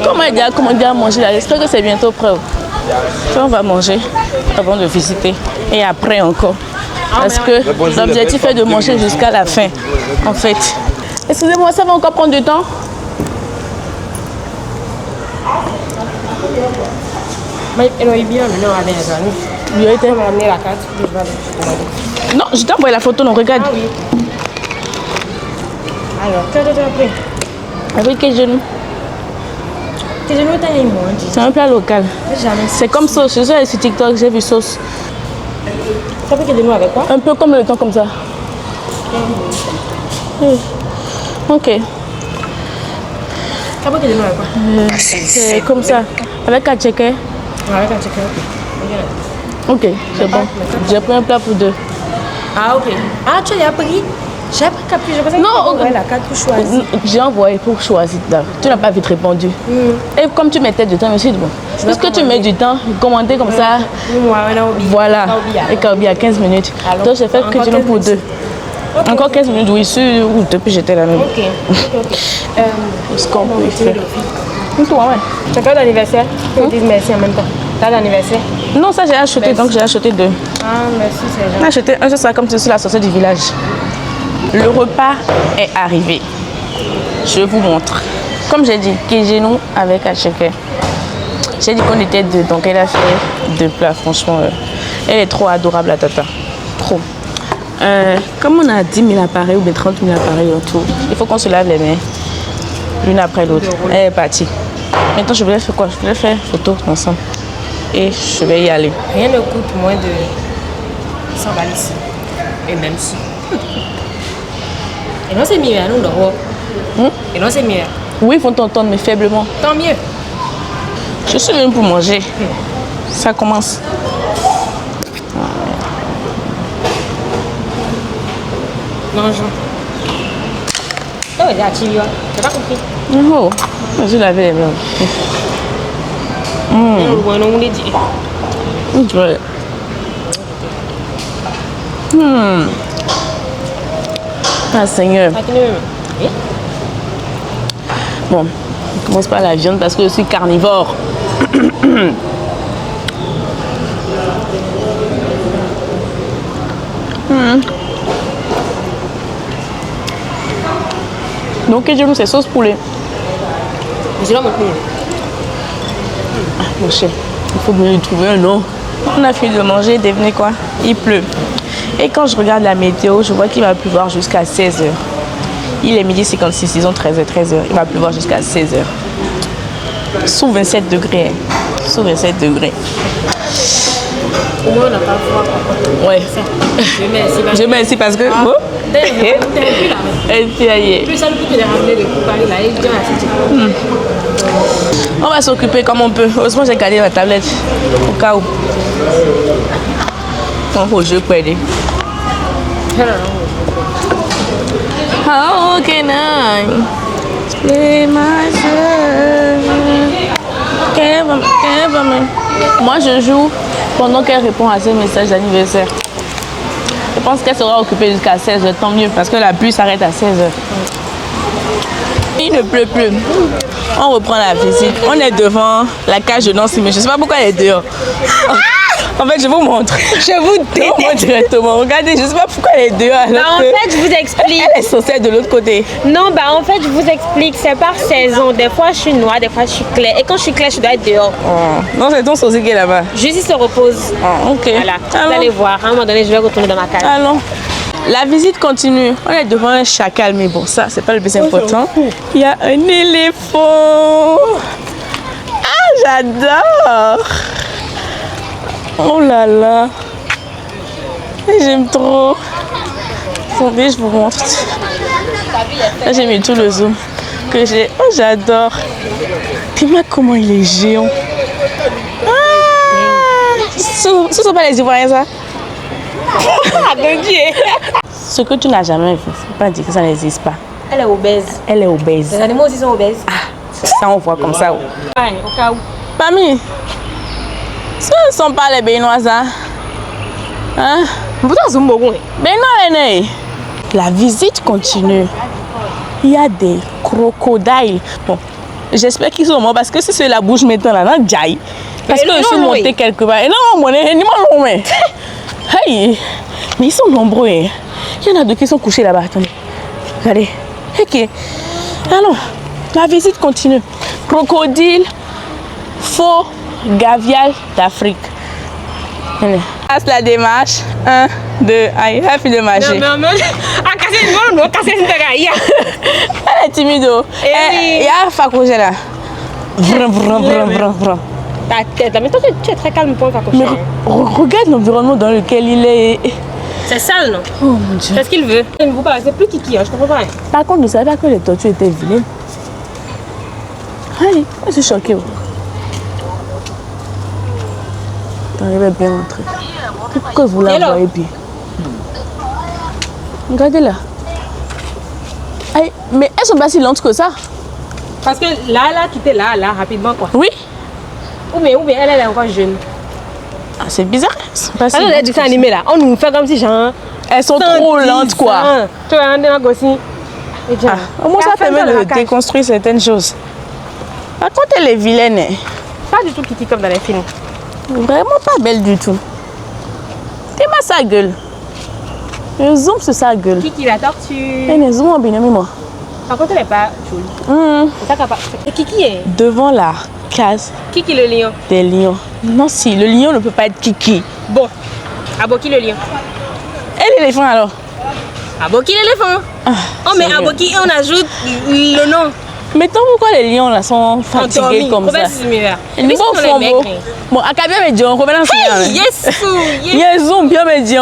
Comment elle a commandé à manger là? J'espère que c'est bientôt prêt. On va manger avant de visiter. Et après encore. Parce que l'objectif est de manger jusqu'à la fin, en fait. Excusez-moi, ça va encore prendre du temps? Non, je t'ai envoyé la photo, non, regarde. Ah oui. Alors, qu'est-ce que tu as pris? Avec quel genou? Tes genoux, t'as une montre. C'est un plat local. Jamais. C'est comme sauce. Je suis allée sur TikTok, j'ai vu sauce. T'as pris tes genoux avec quoi? Un peu comme le temps, comme ça. Ok. T'as pris tes genoux avec quoi? C'est comme ça. Avec un checker. Avec un checker. Ok, c'est bon. J'ai pris un plat pour deux. Ah, ok. Ah, tu l'as pris? J'ai pris capuche. Je pensais que tu avais la carte pour choisir. J'ai envoyé pour choisir. Tu n'as pas vite répondu. Et comme tu mettais du temps, je me suis dit, bon, puisque tu mets du temps, commenter comme ça. Voilà. Et Kaobi à 15 minutes. Donc j'ai fait que tu n'as pour deux. Encore 15 minutes, oui, sur route, puis j'étais là même. Ok. Ce qu'on peut faire. Toi, ouais. C'est quand l'anniversaire? Tu me dis merci en même temps. T'as l'anniversaire? Non, ça j'ai acheté, donc j'ai acheté deux. Ah, merci, c'est gentil. J'ai acheté un, ça comme sur la sauce du village. Le repas est arrivé. Je vous montre. Comme j'ai dit, Kejenu avec Acheke. J'ai dit qu'on était deux, donc elle a fait deux plats. Franchement, elle est trop adorable, la tata. Trop. Comme on a 10 000 appareils ou bien 30 000 appareils en tout, il faut qu'on se lave les mains l'une après l'autre. Elle est partie. Maintenant, je voulais faire quoi? Je voulais faire photo ensemble. Et je vais y aller. Rien ne coûte moins de 100 balles ici. Et même si. Et non, c'est mieux, nous, dehors. Et non, c'est mieux. Oui, ils vont t'entendre, mais faiblement. Tant mieux. Je suis venue pour manger. Ça commence. Mangeons. Oh, il y a Chili, t'as pas compris? Oh, je l'avais les mains. On est dit. Ouais. Ah Seigneur. Bon, on commence par la viande parce que je suis carnivore. Donc, Kejenu, c'est sauce poulet. C'est là mon poulet. Mon cher, il faut bien lui trouver un nom. On a fini de manger, devinez quoi? Il pleut. Et quand je regarde la météo, je vois qu'il va pleuvoir jusqu'à 16h. Il est midi 56, ils ont 13h. Il va pleuvoir jusqu'à 16h. Sous 27 degrés. Sous 27 degrés. Au moins, on n'a pas froid. Ouais. Je mets ici parce que... Ah. Oh. T'es un peu là. Et puis, aïe. Plus ça, le coup de les ramener de Paris, là, il vient à cette On va s'occuper comme on peut. Heureusement, j'ai gardé ma tablette au cas où. Oh, je peux aider. How can I play myself? Moi, je joue pendant qu'elle répond à ses messages d'anniversaire. Je pense qu'elle sera occupée jusqu'à 16h, tant mieux, parce que la pluie s'arrête à 16h. Il ne pleut plus. On reprend la visite. On est devant la cage de Nancy, mais je ne sais pas pourquoi elle est dehors. En fait, je vous montre. Je vous déteste directement. Regardez, je ne sais pas pourquoi elle est dehors. En fait, je vous explique. Elle est censée être de l'autre côté. Non, en fait, je vous explique. C'est par saison. Des fois, je suis noire, des fois, je suis claire. Et quand je suis claire, je dois être dehors. Oh. Non, c'est ton sosie qui est là-bas. Juste, il se repose. Oh, ok. Voilà. Allons. Vous allez voir. À un moment donné, je vais retourner dans ma cage. Allons. La visite continue. On est devant un chacal, mais bon, ça, c'est pas le plus important. Il y a un éléphant. Ah, j'adore. Oh là là. J'aime trop. Attendez, je vous montre. Là, j'ai mis tout le zoom que j'ai. Oh, j'adore. Dis-moi comment il est géant. Ah, ce sont pas les Ivoiriens, ça? de Dieu. Ce que tu n'as jamais vu, faut pas dire que ça n'existe pas. Elle est obèse. Elle est obèse. Les animaux aussi sont obèses. Ça, on voit comme ça. Ouais, au cas où. Pami, ce ne sont pas les Béninoises, hein? Hein? Pourtant, c'est un bon. Béninois, la visite continue. Il y a des crocodiles. Bon, j'espère qu'ils sont morts parce que si c'est la bouche maintenant là, non, jaille. Parce que je suis montée quelque part. Et non, mon mais. Hey, mais ils sont nombreux. Hein. Il y en a deux qui sont couchés là-bas. Attendez. Regardez. Ok. Alors, la visite continue. Crocodile, faux, gavial d'Afrique. Passe la démarche. 1, 2, aïe, elle a fini de marcher. Non. Ah, casser le nom, casser le gaïa. Elle est timide. Il y a Fakouché là. Vrum. Ta tête, mais toi, tu es très calme pour un Fakouché. Mais regarde l'environnement dans lequel il est. C'est sale, non? Oh mon Dieu. C'est ce qu'il veut. Il ne veut pas, c'est plus Kiki, hein, je comprends pas. Par contre, je ne savais pas que les tortues étaient vilaines. Allez, je suis choquée. J'arrive bien rentrer. Pourquoi vous la voyez bien? Regardez là. Aïe, mais elles sont pas si lentes que ça. Parce que là, quitté là, rapidement, quoi. Oui. Ou bien elle est encore jeune. Ah, c'est bizarre. Pas si les dessins animés là, on nous fait comme si genre. Elles sont trop lentes, quoi. Tu vois, on est aussi. Au moins, ça permet de déconstruire certaines choses. Par contre, elle est vilaine. Pas du tout Kiki comme dans les films. Vraiment pas belle du tout. T'es-moi sa gueule. Je zoome sur sa gueule. Kiki la tortue. Elle est zoom bien, moi. Par contre, elle n'est pas jolie. Et Kiki est devant la case. Kiki le lion. Des lions. Non, si, le lion ne peut pas être Kiki. Bon. Aboki le lion. Et l'éléphant alors? Aboki l'éléphant. Oh, mais Aboki, on ajoute le nom. Mettons pourquoi les lions là sont fatigués comme ça. Ils ne font pas. Bon, à Kabia me dit, on remet dans ce yes, yes, zoom bien me dit,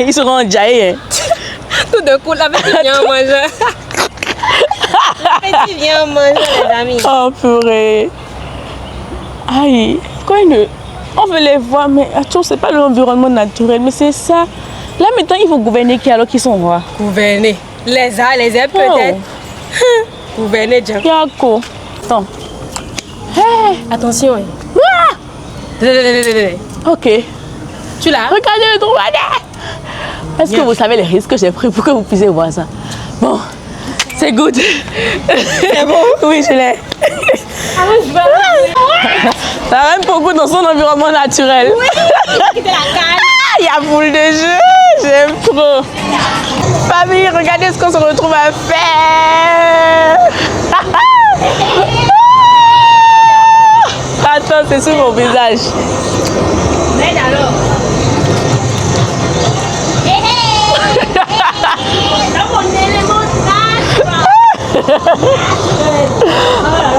ils seront jaillés. Tout d'un coup, la petite vient manger. La petite vient manger, les amis. Oh purée. Aïe, quoi on veut les voir, mais attention, c'est pas l'environnement naturel, mais c'est ça. Là maintenant, il faut gouverner qui alors qu'ils sont rois. Gouverner. Les airs peut-être. Gouverner, Dieu. Yako. Attends. Hey. Attention. Ah. Ok. Tu l'as? Regardez le trou. Est-ce que vous savez les risques que j'ai pris pour que vous puissiez voir ça? Bon, c'est good. C'est bon? Oui, je l'ai. Ça a même beaucoup dans son environnement naturel. Oui. Il y a boule de jeu. J'aime trop. Famille, regardez ce qu'on se retrouve à faire. Attends, c'est sur mon visage. Mais alors.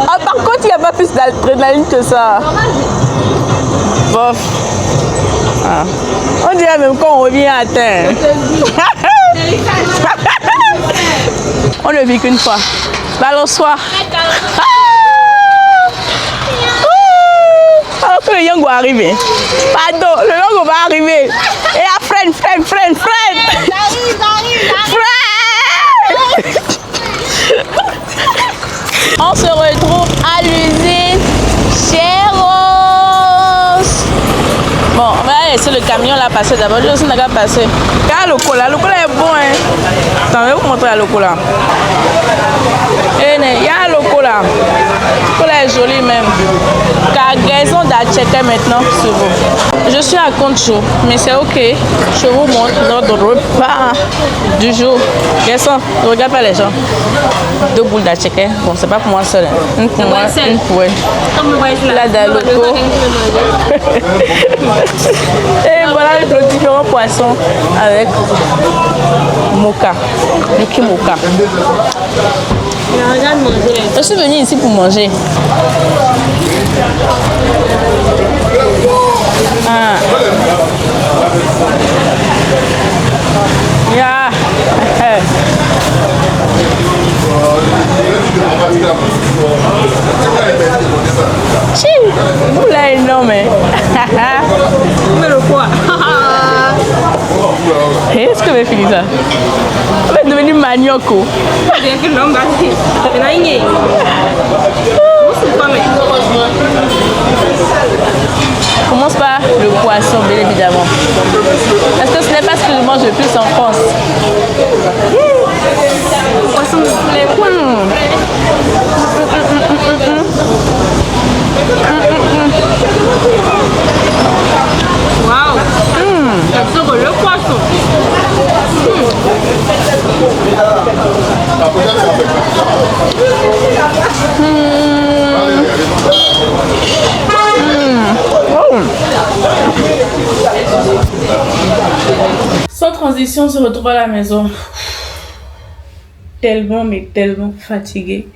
Ah, par contre, il n'y a pas plus d'adrénaline que ça. Bof. Ah. On dirait même qu'on revient à terre. On ne vit qu'une fois. Balance-toi. Alors que le yang va arriver. Pardon, le yang va arriver. Et à friend. On se retrouve à l'usine Cheros. Bon, on va laisser le camion là passer d'abord. Je aussi n'a qu'à passer. Car le cola est bon. Hein. Attends, je vais vous montrer le cola. Il y a le cola. Le cola est joli même. Cargaison d'Acheke maintenant sur vous. Je suis à Concho, mais c'est ok. Je vous montre notre repas du jour. Garçon, ne regarde pas les gens. 2 boules d'Acheke. Bon, c'est pas pour moi seul. Une pour moi, une pour elle. Là, d'Aloko. Et voilà le différents poissons avec mocha. Yuki mocha. Je suis venue ici pour manger. Ah. Yeah. Chim, vous là énorme. Mais le quoi? Est-ce que j'ai fini ça? On est devenu manioc. Commence par le poisson, bien évidemment. Parce que ce n'est pas ce que je mange le plus en France. Poisson de poulet. Waouh! Sur le poisson. Sans transition, on se retrouve à la maison. Tellement, mais tellement fatiguée.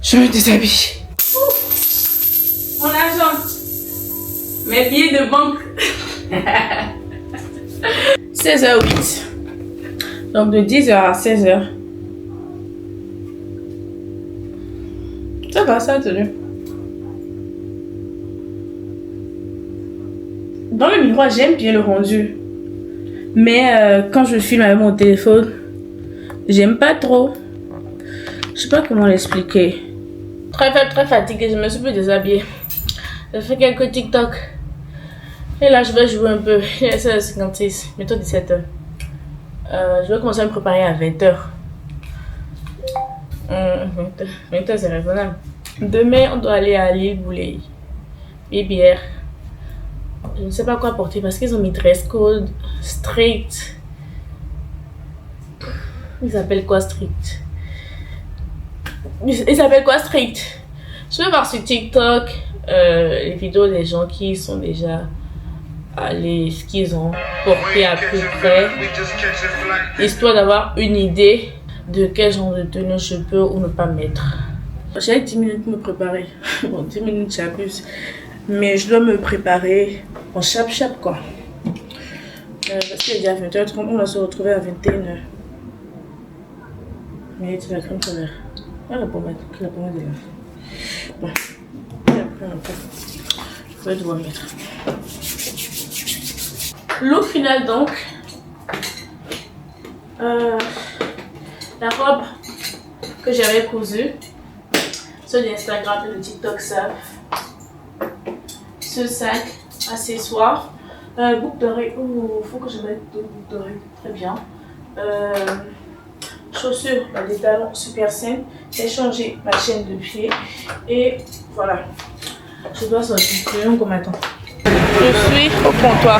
Je me déshabille. Mon argent. Mes billets de banque. 16h08. Donc de 10h à 16h. Ça va, ça a tenu. Dans le miroir, j'aime bien le rendu. Mais quand je filme avec mon téléphone, j'aime pas trop. Je sais pas comment l'expliquer. Très fatiguée, je me suis plus déshabillée. J'ai fait quelques TikTok. Et là, je vais jouer un peu. Il est 16h56, bientôt 17h. Je vais commencer à me préparer à 20h. 20h, c'est raisonnable. Demain, on doit aller à l'île Boulay. Et bière. Je ne sais pas quoi porter parce qu'ils ont mis dress code strict. Ils s'appellent quoi strict? Ils s'appellent quoi strict? Je vais voir sur TikTok les vidéos des gens qui sont déjà allés, ce qu'ils ont porté à peu près, histoire d'avoir une idée de quel genre de tenue je peux ou ne pas mettre. J'ai 10 minutes pour me préparer. Bon, 10 minutes j'abuse. Mais je dois me préparer en chap quoi. Parce qu'il est déjà 20h30, on va se retrouver à 21h. Mais tu vas crème solaire. Ah, la pommade est là. Bon. Et après, je vais devoir mettre. Look final donc. La robe que j'avais cousue. Ceux d'Instagram et de TikTok savent. Ce sac, accessoire, boucle d'oreille, faut que je mette deux boucles d'oreille, très bien. Chaussures, des talons super saines. J'ai changé ma chaîne de pied et voilà. Je dois sortir, je vais comme attends. Je suis au comptoir.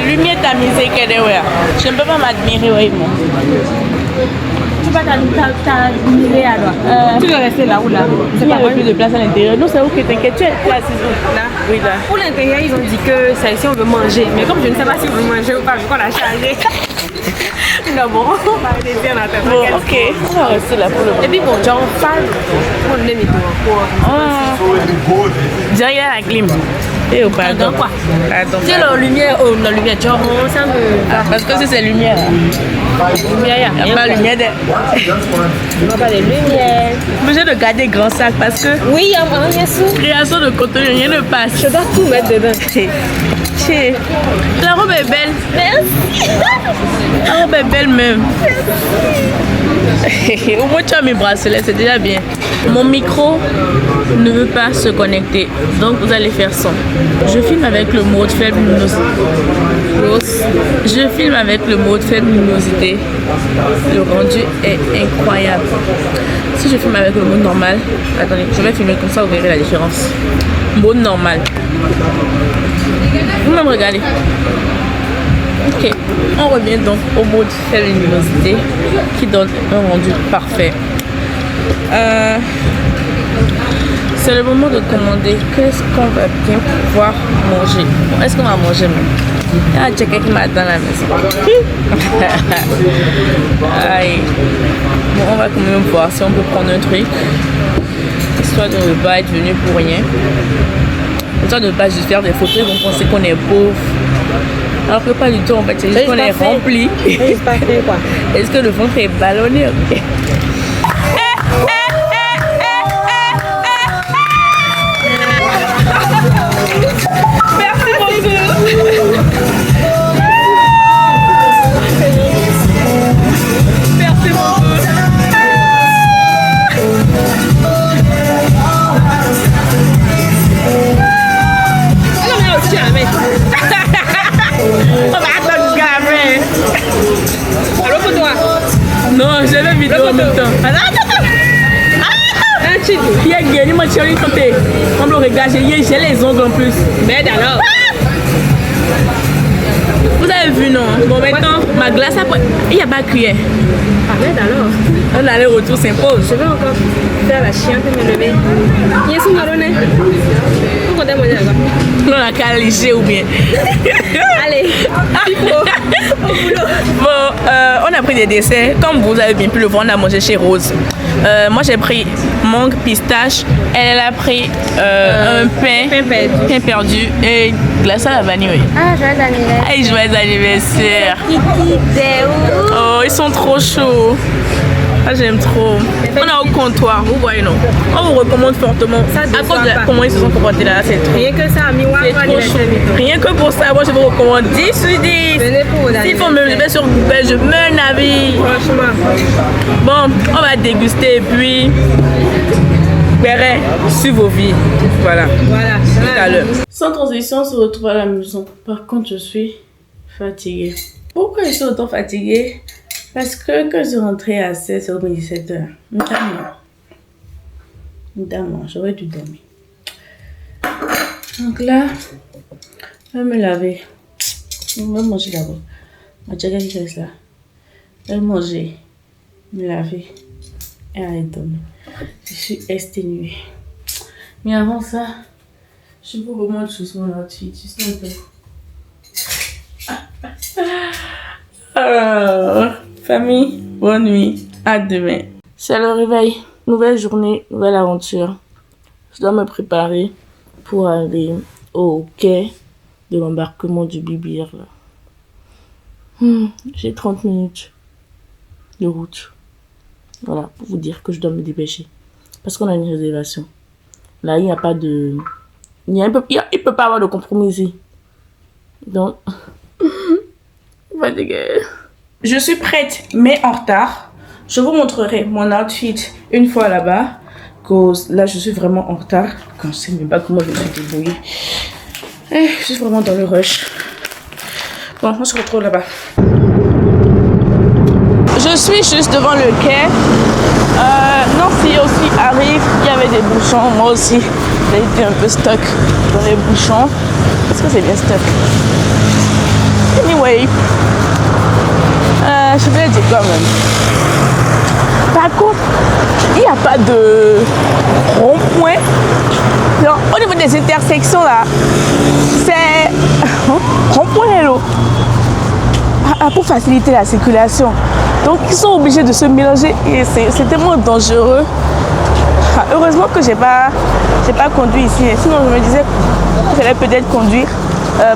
Lumière tamisée qu'elle est, ouais. Je ne peux pas m'admirer, ouais, moi. Tu vas t'admirer alors. Tu veux rester là ou là? Il n'y a plus de place à l'intérieur. Non, c'est ok, t'inquiète, tu es assise où? Là? Oui, là. Pour l'intérieur, ils ont dit que c'est ici on veut manger. Mais comme je ne sais pas si on veut manger ou pas, vu qu'on a chargé. Non, bon, on va rester en attendant. Bon, ok, on va rester là pour le moment. Et puis bon, genre, on les met derrière la clim. Et au pardon. Quoi? Attends. C'est la lumière, la lumière, genre, ça me. Parce que c'est lumière. Lumière, il n'y a pas de lumière. Il n'y a pas de lumière. Obligé de garder grand sac parce que. Oui, il y a rien sous. Création de contenu, rien ne passe. Je dois tout mettre dedans. La robe est belle. Merci. La robe est belle même. Au moins tu as mes bracelets, c'est déjà bien. Mon micro ne veut pas se connecter, donc vous allez faire son. Je filme avec le mode faible luminosité. Je filme avec le mode faible luminosité. Le rendu est incroyable. Si je filme avec le mode normal, attendez, je vais filmer comme ça, vous verrez la différence. Mode normal. Vous me regardez. Ok, on revient donc au mode faible luminosité qui donne un rendu parfait. C'est le moment de commander qu'est-ce qu'on va bien pouvoir manger. Bon, est-ce qu'on va manger même? Il y a quelqu'un qui m'attend à la maison. Aïe. Bon, on va quand même voir si on peut prendre un truc. Histoire de ne pas être venu pour rien. Histoire de ne pas juste faire des photos, donc on sait qu'on est pauvre. Alors que pas du tout, en fait, c'est juste qu'on est rempli. Est-ce que le ventre est ballonné? Merci beaucoup. moi, tu as une côté. Comme le regard, j'ai les ongles en plus. Mais alors. Vous avez vu, non? Bon, maintenant, ma glace, après, il n'y a pas de cuillère. Arrête alors. Un aller-retour s'impose. Je vais encore faire la chiante et me lever. Il y a son marronnet. Pourquoi t'as mangé là-bas? On a qu'à léger ou bien. Allez, il faut. Au boulot. Bon, on a pris des desserts. Comme vous avez bien pu le voir, on a mangé chez Rose. Moi, j'ai pris mangue, pistache. Elle a pris un pain perdu et glace à la vanille. Ah, joyeux anniversaire. Hey, joyeux anniversaire. Kiki Déo. Oh, ils sont trop chauds. Ah, j'aime trop. On est au comptoir, vous voyez, non? On vous recommande fortement. Ça à cause déçoit de pas. comment ils se sont comportés là, c'est trop. Rien que ça, Miwa, C'est trop chaud. Rien que pour ça, moi je vous recommande 10 sur 10. Venez pour vos S'il faut me lever sur Google, je mets un avis. Franchement. Bon, on va déguster et puis verrez sur vos vies. Voilà. Voilà. Tout à l'heure. Sans transition, on se retrouve à la maison. Par contre, je suis fatiguée. Pourquoi je suis autant fatiguée? Parce que quand je suis rentrée à 16h, 17h, notamment, j'aurais dû dormir. Donc là, je vais me laver. Je vais manger d'abord. Ma tchaga qui reste là. Je vais manger, me laver et aller dormir. Je suis exténuée. Mais avant ça, je vous remonte juste mon outfit. Juste un peu. Alors, famille, bonne nuit. À demain. C'est le réveil. Nouvelle journée, nouvelle aventure. Je dois me préparer pour aller au quai de l'embarquement du Bibir. J'ai 30 minutes de route. Voilà, pour vous dire que je dois me dépêcher. Parce qu'on a une réservation. Là, il n'y a pas de... Il peut pas avoir de compromis ici. Donc... fatiguée. Je suis prête, mais en retard. Je vous montrerai mon outfit une fois là-bas. Cause là, je suis vraiment en retard. Je ne sais même pas comment je me suis débrouillée. Je suis vraiment dans le rush. Bon, on se retrouve là-bas. Je suis juste devant le quai. Nancy aussi arrive. Il y avait des bouchons. Moi aussi, j'ai été un peu stuck dans les bouchons. Est-ce que c'est bien stuck? Anyway, je vais le dire quand même. Par contre, il n'y a pas de rond-point. Au niveau des intersections là, c'est rond-point hello. Pour faciliter la circulation. Donc ils sont obligés de se mélanger et c'est tellement dangereux. Heureusement que j'ai pas conduit ici. Sinon je me disais que j'allais peut-être conduire,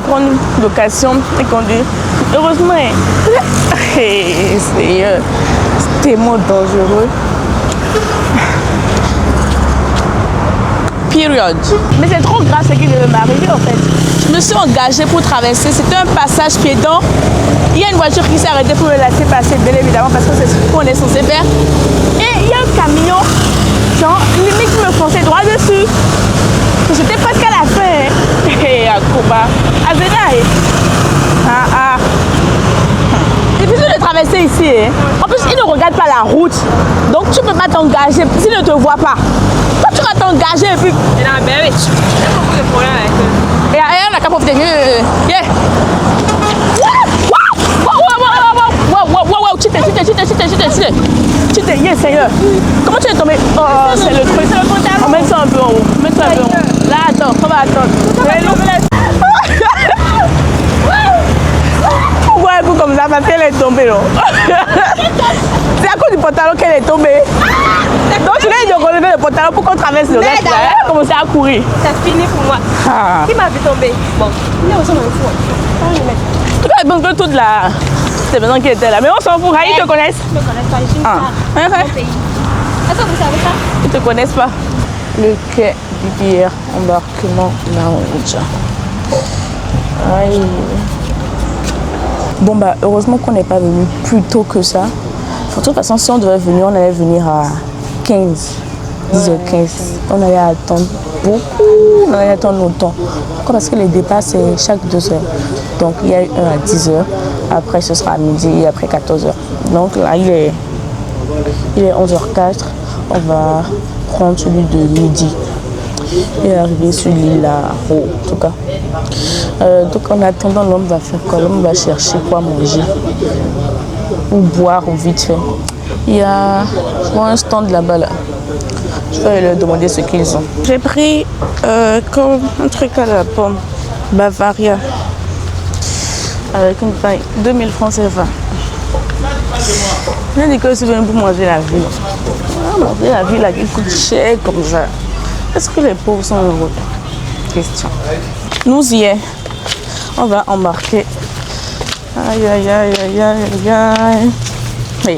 prendre une location et conduire. Heureusement, c'est tellement dangereux. Period. Mais c'est trop grave ce qui devait m'arriver en fait. Je me suis engagée pour traverser. C'était un passage piéton. Il y a une voiture qui s'est arrêtée pour me laisser passer, bien évidemment, parce que c'est ce qu'on est censé faire. Et il y a un camion, genre, limite qui me fonçait droit dessus. J'étais presque à la fin. Et à Koba. À Zénaï. C'est difficile de traverser ici. En plus, il ne regarde pas la route. Donc, tu ne peux pas t'engager s'il ne te voit pas. Toi, tu vas t'engager et puis... Et là, ben oui, j'ai beaucoup de problèmes avec eux. Et on a qu'à profiter. Yeah. Wow, chute, yes, Seigneur. Comment tu es tombé? Oh, c'est le truc. On met ça un peu en haut. Là, attends, on va attendre. Pourquoi un coup comme ça? Parce qu'elle est tombée, non? C'est à cause du pantalon qu'elle est tombée. Donc, tu viens de relever le pantalon pour qu'on traverse le reste. Elle a commencé à courir. C'est fini pour moi. Qui m'a vu tomber? Bon, il est aussi dans le four. En tout cas, je pense que toute la... C'est maintenant qui était là. Mais on s'en fout. Ils te connaissent? Je ne me connais pas. Je suis une star. Pays. Est-ce que vous savez ça? Ils te connaissent pas. Le quai Bibir, embarquement lounge. Aïe. Bon bah heureusement qu'on n'est pas venu plus tôt que ça. De toute façon, si on devait venir, on allait venir à 15. 10h15. On allait attendre beaucoup. On allait attendre longtemps. Pourquoi? Parce que les départs c'est chaque 2 heures. Donc il y a eu un à 10h. Après ce sera à midi et après 14h. Donc là il est 11h04. On va prendre celui de midi. Il est arrivé sur l'île là, en tout cas. Donc en attendant, l'homme va faire quoi? L'homme va chercher quoi manger ou boire ou vite fait. Il y a un stand là-bas là. Je vais leur demander ce qu'ils ont. J'ai pris comme un truc à la pomme, Bavaria, avec une paille, 2000 francs CFA. Je dis que je suis venu pour manger la ville. Manger la ville là qui coûte cher comme ça. Est-ce que les pauvres sont heureux? Question. Nous y est. On va embarquer. Aïe aïe aïe aïe aïe aïe. Mais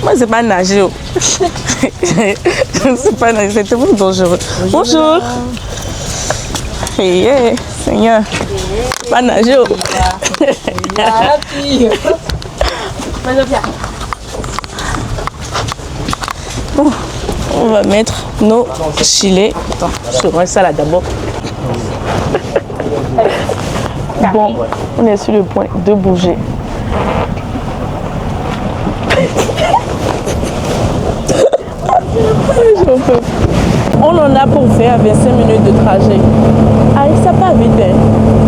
moi c'est pas nager. Je ne sais pas nager, c'est tellement dangereux. Bonjour. Hey, Seigneur. Pas nager. Bon, on va mettre nos gilets. Attends, je range ça là d'abord. Bon, on est sur le point de bouger. On en a pour faire 25 minutes de trajet. Ah, ça pas vite. Hein.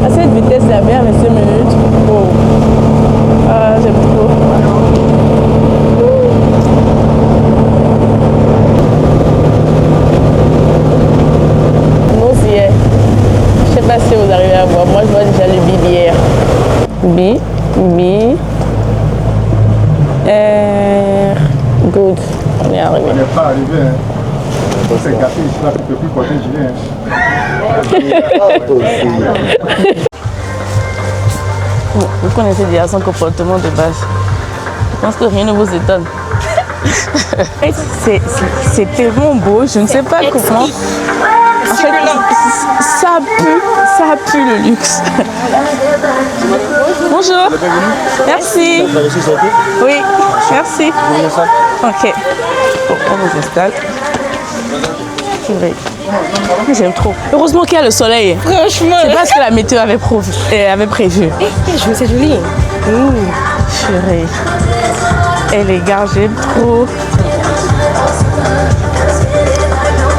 À cette vitesse, là, 25 minutes. Oh. Ah, j'aime trop. Nous y est. Je sais pas si vous arrivez à voir. Moi, je vois déjà le bibière. Good. On est arrivé. On n'est pas arrivé. Hein. C'est gâté, je ne peux plus porter Julien. Vous connaissez déjà son comportement de base. Je pense que rien ne vous étonne. C'est tellement beau, je ne sais pas comment. En fait, ça pue le luxe. Bonjour. Merci. Oui, merci. Ok. Bon, on nous installe. J'aime trop. Heureusement qu'il y a le soleil. Franchement. C'est pas ce que la météo avait prévu. C'est joli. Purée. Et les gars, j'aime trop.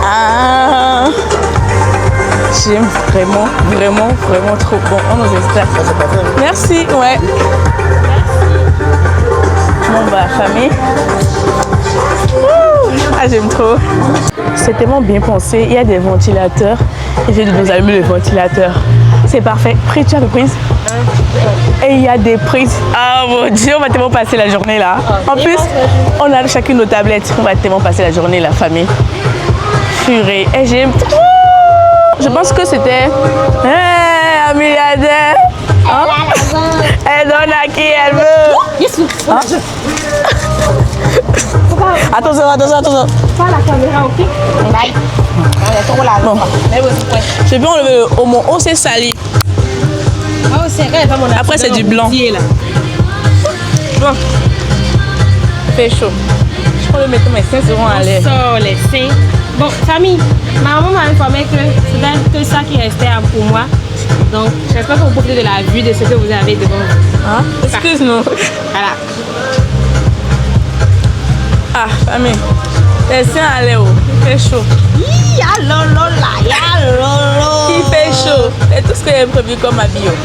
Ah. J'aime vraiment trop. Bon, on nous installe. Merci, ouais. Bon bah, famille. Ah, j'aime trop. C'est tellement bien pensé. Il y a des ventilateurs. Et j'ai de nous allumer le ventilateur. C'est parfait. Tu as prise? Et il y a des prises. Ah mon Dieu, on va tellement passer la journée là. En plus, on a chacune nos tablettes. On va tellement passer la journée, la famille. Purée. Et j'aime trop. Je pense que c'était un milliardaire. Hein? Elle donne à qui elle veut. Hein? Attention. Pas la caméra, ok? Bon. Je vais enlever le haut. Mon haut c'est sali. Après c'est du blanc. Bon. Fait chaud. Je peux le mettre mes seins seront à l'air. Sors les seins. Bon, famille, ma maman m'a informé que c'était que ça qui restait pour moi. Donc, j'espère que vous profitez de la vue de ce que vous avez devant vous. Hein? Excuse-nous. Voilà. Ah, famille. Les seins à l'air. Il fait chaud. Il fait chaud. C'est tout ce que j'ai prévu comme habillot.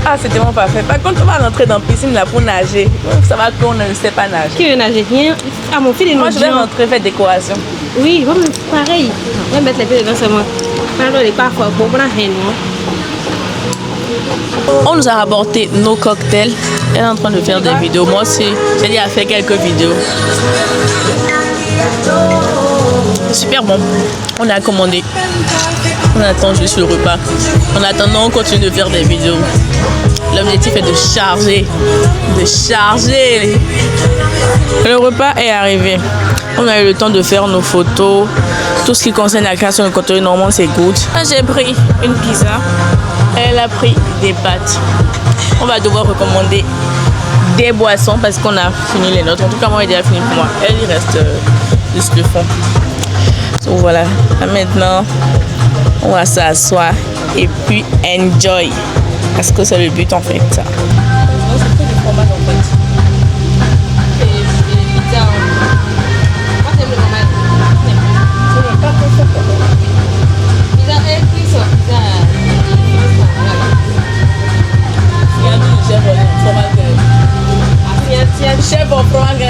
Ah, c'est tellement parfait. Par contre, on va rentrer dans la piscine là pour nager. Ça va qu'on ne sait pas nager. Qui veut nager? Rien. Ah, mon fils est Moi, je vais rentrer faire décoration. Oui, bon, pareil. On va mettre les pieds dedans seulement. Pardon, il n'est pas fort. Bon, on a rien. On nous a rapporté nos cocktails. Elle est en train de faire des vidéos. Moi aussi, j'ai déjà fait quelques vidéos. Super bon. On a commandé. On attend juste le repas. En attendant, on continue de faire des vidéos. L'objectif est de charger. Le repas est arrivé. On a eu le temps de faire nos photos. Tout ce qui concerne la création de contenu normand, c'est good. J'ai pris une pizza. Elle a pris des pâtes. On va devoir recommander des boissons parce qu'on a fini les nôtres. En tout cas, moi, il a fini pour moi. Elle, il reste juste le fond. Donc voilà. Maintenant, on va s'asseoir et puis enjoy. Parce que c'est le but en fait. Ça. Chef au fromage.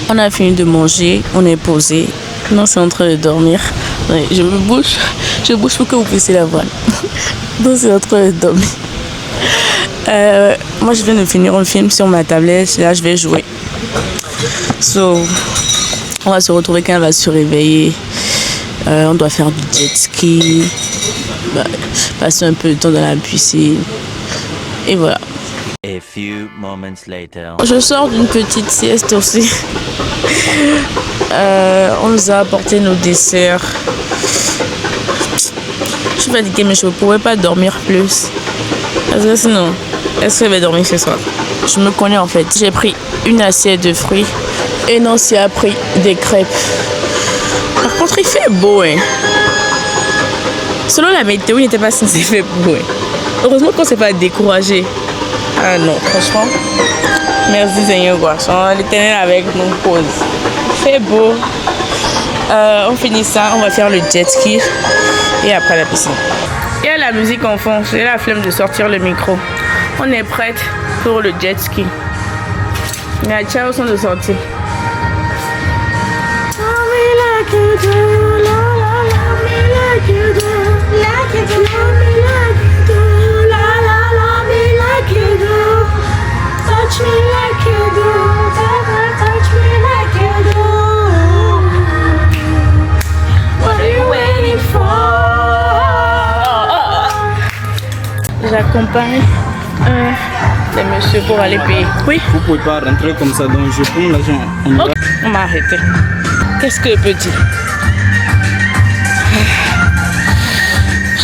On a fini de manger, on est posé. Non, c'est en train de dormir. Ouais, je bouge pour que vous puissiez la voir. Donc c'est en train de dormir. Moi je viens de finir un film sur ma tablette. Là je vais jouer. So, on va se retrouver quand elle va se réveiller. On doit faire du jet ski. Passer un peu de temps dans la piscine. Et voilà. A few moments later. Je sors d'une petite sieste aussi. On nous a apporté nos desserts. Je suis fatiguée mais je ne pourrais pas dormir plus. Parce que sinon, est-ce que je vais dormir ce soir? Je me connais en fait. J'ai pris une assiette de fruits et Nancy a pris des crêpes. Par contre, il fait beau. Hein. Selon la météo, il n'était pas censé faire beau. Hein. Heureusement qu'on ne s'est pas découragé. Ah non, franchement, merci Seigneur, quoi. L'Éternel avec nous pose. C'est beau. On finit ça, on va faire le jet ski et après la piscine. Il y a la musique en fond, j'ai la flemme de sortir le micro. On est prête pour le jet ski. Il y a ciao son de sortir. Touch me like you do, touch me like you do. What are you waiting for? J'accompagne les messieurs pour aller payer. Oui. Vous pouvez pas rentrer comme ça, donc je prends l'argent. On m'a arrêté. Qu'est-ce que je peux dire?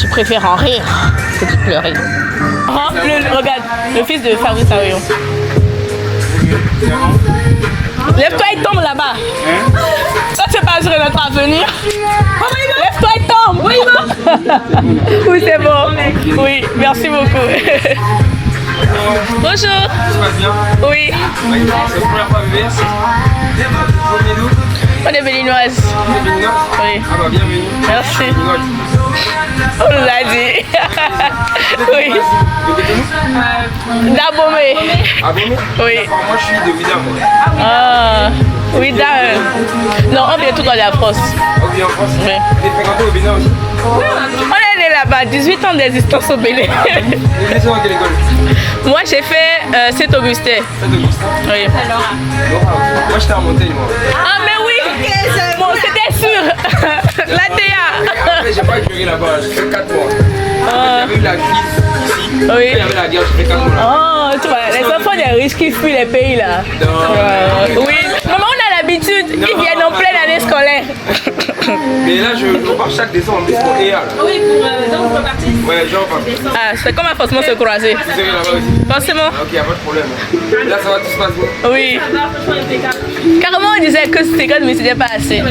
Je préfère en rire que de pleurer. Regarde, le fils de Fabrice Arion. Lève-toi et tombe là-bas. Ça, c'est pas sur notre avenir. Lève-toi et tombe. Oui, oui, c'est bon. Oui, merci beaucoup. Bonjour. Oui. On est béninoise. Oui. Merci. On nous a dit. Oui. D'Abomey. Abomey? Oui. Moi je suis de Vida. Ah, oui, non, on vient tout dans la France. On vient en France? Oui. Et fréquenté au Bénin aussi? On est né là-bas, 18 ans d'existence au Bénin. Et vous êtes dans quelle école? Moi j'ai fait Saint-Augustin. Saint-Augustin? Oui. Moi j'étais en montagne moi. Ah mais oui, bon, c'était sûr. La DA. Après j'ai pas duré là-bas, j'ai fait 4 mois. J'avais eu la crise ici. Oui. Il y avait la guerre, j'ai fait 4 mois là. Oh, tu vois, les enfants des riches qui fuient les pays là. Oui. Maman, on a l'habitude, ils viennent en pleine année scolaire. Mais là je repars chaque décembre pour EA. Oui, donc vous repartez. Ouais, genre Ah, c'est comme forcément se croiser. vous serez là-bas aussi? Forcément. Ok, y'a pas de problème. Là ça va, tout se passe bien? Oui. Carrément, on disait que c'était quand mais c'était pas assez.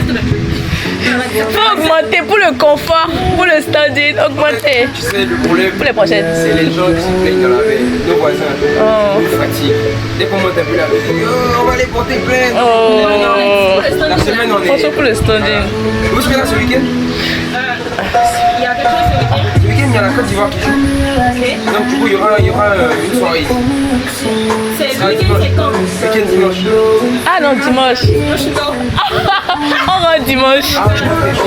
Faut augmenter pour le confort, pour le standing, augmenter. Tu sais, le problème, Pour les prochaines. c'est les gens qui se plaignent dans la veille, nos voisins, ils fatiguent. Dès qu'on monte un peu la veille, ils disent, oh, on va les porter plainte. Oh. La semaine, on est. Franchement, pour le standing. Vous serez là ce week-end? Il y a quelque chose ce week-end? Ce week-end, il y a la Côte d'Ivoire qui joue. Donc, du coup, il y aura une soirée. C'est le week-end, c'est quand? Week-end dimanche. Ah non, dimanche. On rentre dimanche. Ah,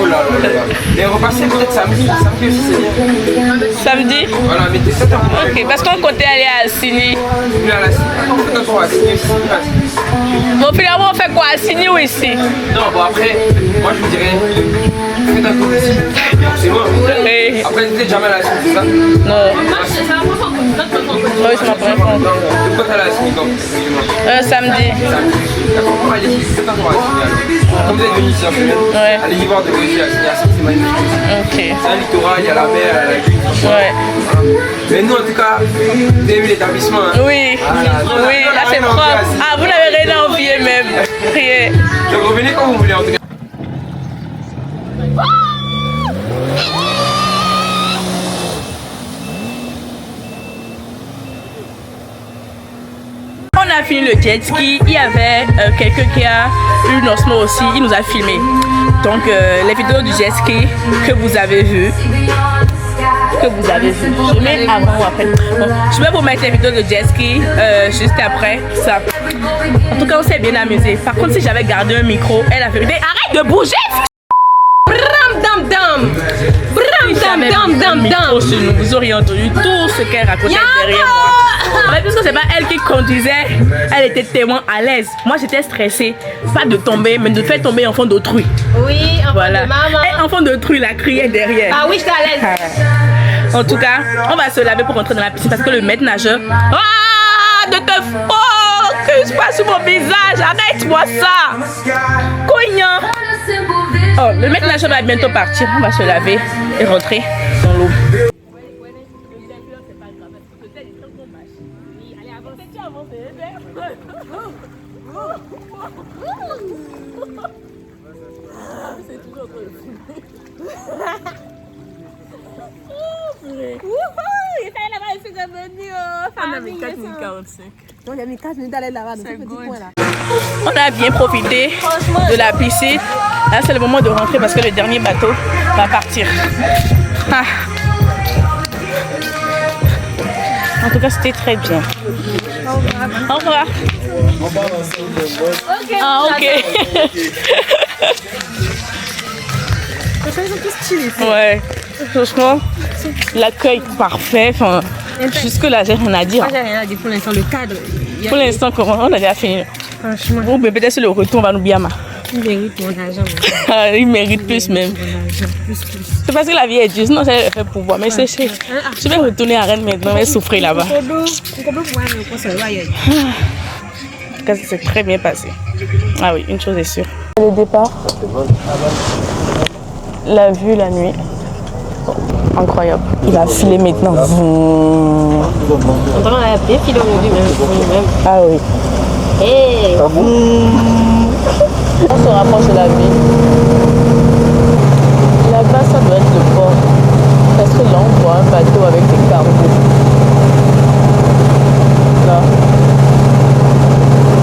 oh là là là. Mais repassez peut-être samedi. Samedi aussi, c'est bien. Samedi. Voilà, mettez 7 heures. Ok, parce qu'on comptait aller à Sini. Venez à la Cine. Peut-être qu'on va signer aussi. Bon, finalement, on fait quoi? À Sini ou ici? Non, bon, après, moi je vous dirais, faites un tour ici. C'est bon. Oui. Après, vous n'êtes jamais à la Cine, c'est ça? Non. Moi, c'est ça, moi, faut qu'on Oui, c'est ma première fois. De quoi t'as la Cine comme? Samedi. D'accord, on va aller ici. C'est pas qu'on va signer alors. Comme vous êtes venus ici en semaine, Ouais. allez y voir de vos yeux à Cine. C'est magnifique aussi. Ok. C'est un littoral, il y a la mer, il y a la lune. Ouais. Mais nous, en tout cas, vous avez vu l'établissement. Hein? Oui. Oui, là c'est propre. Ah, vous n'avez rien à envier même. Rien. Donc revenez quand vous voulez en tout cas. On a fini le jet ski, il y avait quelqu'un qui a eu Nosmo aussi, il nous a filmé. Donc les vidéos du jet ski que vous avez vues, que vous avez vu. Je mets avant ou après. Bon, je vais vous mettre les vidéos de jet ski juste après ça. En tout cas, on s'est bien amusé. Par contre, si j'avais gardé un micro, elle a vérité. Arrête de bouger! Dam dam. Bram dam dam dam dam. Vous auriez entendu tout ce qu'elle racontait derrière moi. En fait, puisque c'est pas elle qui conduisait, elle était tellement à l'aise. Moi, j'étais stressée. Pas de tomber, mais de faire tomber enfant d'autrui. Oui, enfant Voilà. de maman. Et enfant d'autrui la criait derrière. Ah oui, j'étais à l'aise. En tout cas, on va se laver pour rentrer dans la piscine parce que le maître nageur. Ah, de te focus pas sur mon visage. Arrête-moi ça. Cognon. Oh, le maître nageur va bientôt partir. On va se laver et rentrer dans l'eau. On a bien profité de la piscine. Là, c'est le moment de rentrer parce que le dernier bateau va partir. Ah. En tout cas, c'était très bien. Au revoir. Ah, ok. Ouais, franchement, l'accueil parfait. Enfin, jusque-là, j'ai rien à dire. J'ai rien à dire pour l'instant, le cadre. Pour l'instant, on a déjà fini. Franchement, Bon, mais peut-être sur le retour, on va nous bien. il mérite mon argent. Il mérite plus même. C'est parce que la vie est dure, sinon j'allais le faire pour voir. Mais c'est cher. Je vais retourner à Rennes maintenant et souffrir là-bas. En tout cas, c'est très bien passé. Ah oui, une chose est sûre. Le départ, la vue la nuit, incroyable. Il va filer maintenant. On a bien filé aujourd'hui même. Ah oui. Hey. On se rapproche de la ville. Là-bas, ça doit être le port. Parce que là, on voit un bateau avec des cargos. Là.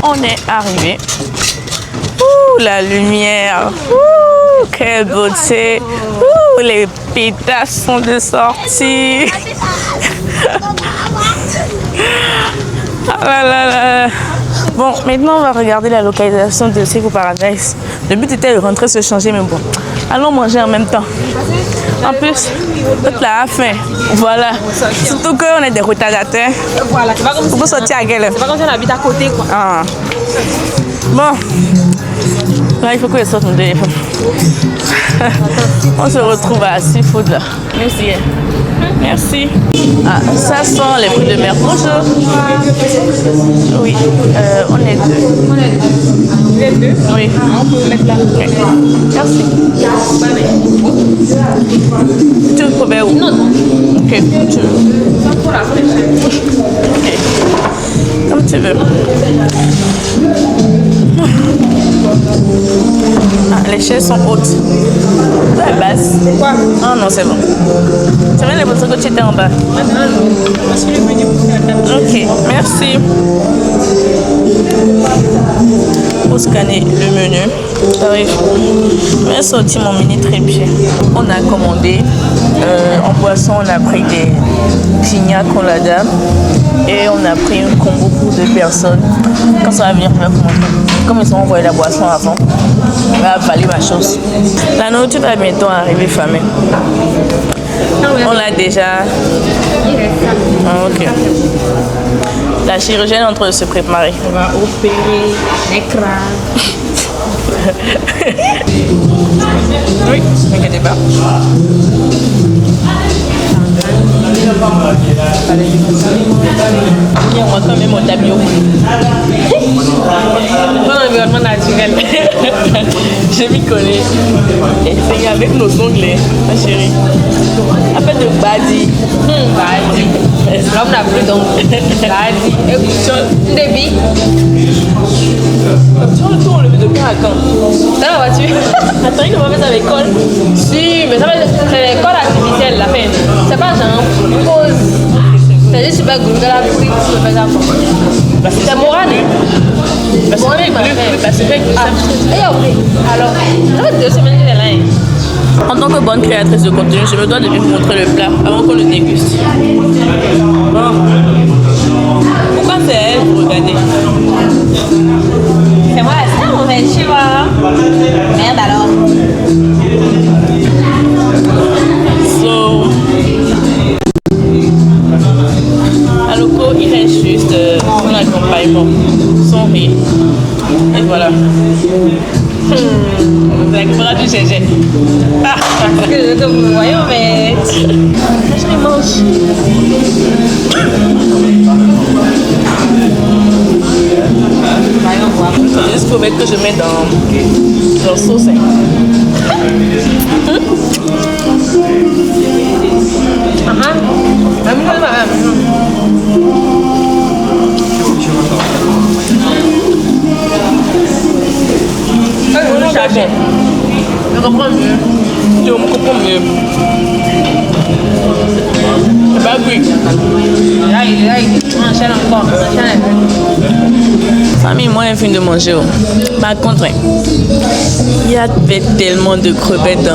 On est arrivé. Ouh, la lumière. Ouh, quelle beauté. Ouh, les pétasses sont de sortie. Ah là là là. Bon, maintenant on va regarder la localisation de Seafood Paradise. Le but était de rentrer se changer, mais bon, allons manger en même temps. En plus, toute la faim. Voilà. Surtout qu'on est des retardataires. Voilà, c'est pas comme On peut sortir à quelle heure? c'est pas comme si on habite à côté quoi. Ah. Bon. Là, il faut que je sorte mon téléphone. On se retrouve à Seafood là. Merci. Merci. Ah, ça sent les fruits de mer. Bonjour. Oui, on est deux. Vous êtes deux? Oui. On peut le mettre là. Oui. Merci. Tu veux trouver où? Non. Ok, comme tu veux. Sans trop la fraîcheur. Ok. Comme tu veux. Ah, les chaises sont hautes. Toi, elle est basse. Quoi? Ah non, c'est bon. C'est bien l'impression que tu étais en bas. Maintenant, non. Parce que je suis venue pour faire la table. Ok, merci. Pour scanner le menu, j'arrive. Je vais sortir mon mini trépied. On a commandé en boisson, on a pris des pina colada et on a pris un combo pour 2 personnes. Quand ça va venir, je vais vous montrer. Comme ils ont envoyé la boisson avant, on va avaler ma chose. La nourriture va bientôt arriver, famille. On l'a déjà. Ah, ok. La chirurgienne est en train de se préparer. On va opérer les crânes. Oui, ne t'inquiète pas. Viens, on va quand même au tabio. Bon environnement naturel. Je m'y connais. Et c'est avec nos onglets, ma chérie. Appelle de Badi. Badi. L'homme n'a plus d'ongles. Badi. Et débit. Tu vois le tour, on le met de quand à quand? Dans la voiture. Attends, il ne va pas mettre à l'école. Si, mais ça va être l'école artificielle, la peine. C'est pas genre une pause. C'est juste super gros de la pluie, tu peux faire ça. C'est Morane. Parce que c'est vrai que Ah, et après, alors, ça fait 2 semaines qu'elle est là. En tant que bonne créatrice de contenu, je me dois de lui montrer le plat avant qu'on le déguste. Bon. Pourquoi c'est elle vous regardez? C'est moi, c'est ça mon fait, tu vois. Merde alors. So, Aloko, il reste juste son accompagnement, son riz. Et voilà. La caméra du GG. Ah, Que vous voyez, mais. Je les mange. c'est juste crevettes que je mets dans sauce. Je comprends mieux. Je me comprends mieux. C'est pas cuit. Là, il enchaîne encore. Famille, moi, elle finit de manger. Par contre, il y avait tellement de crevettes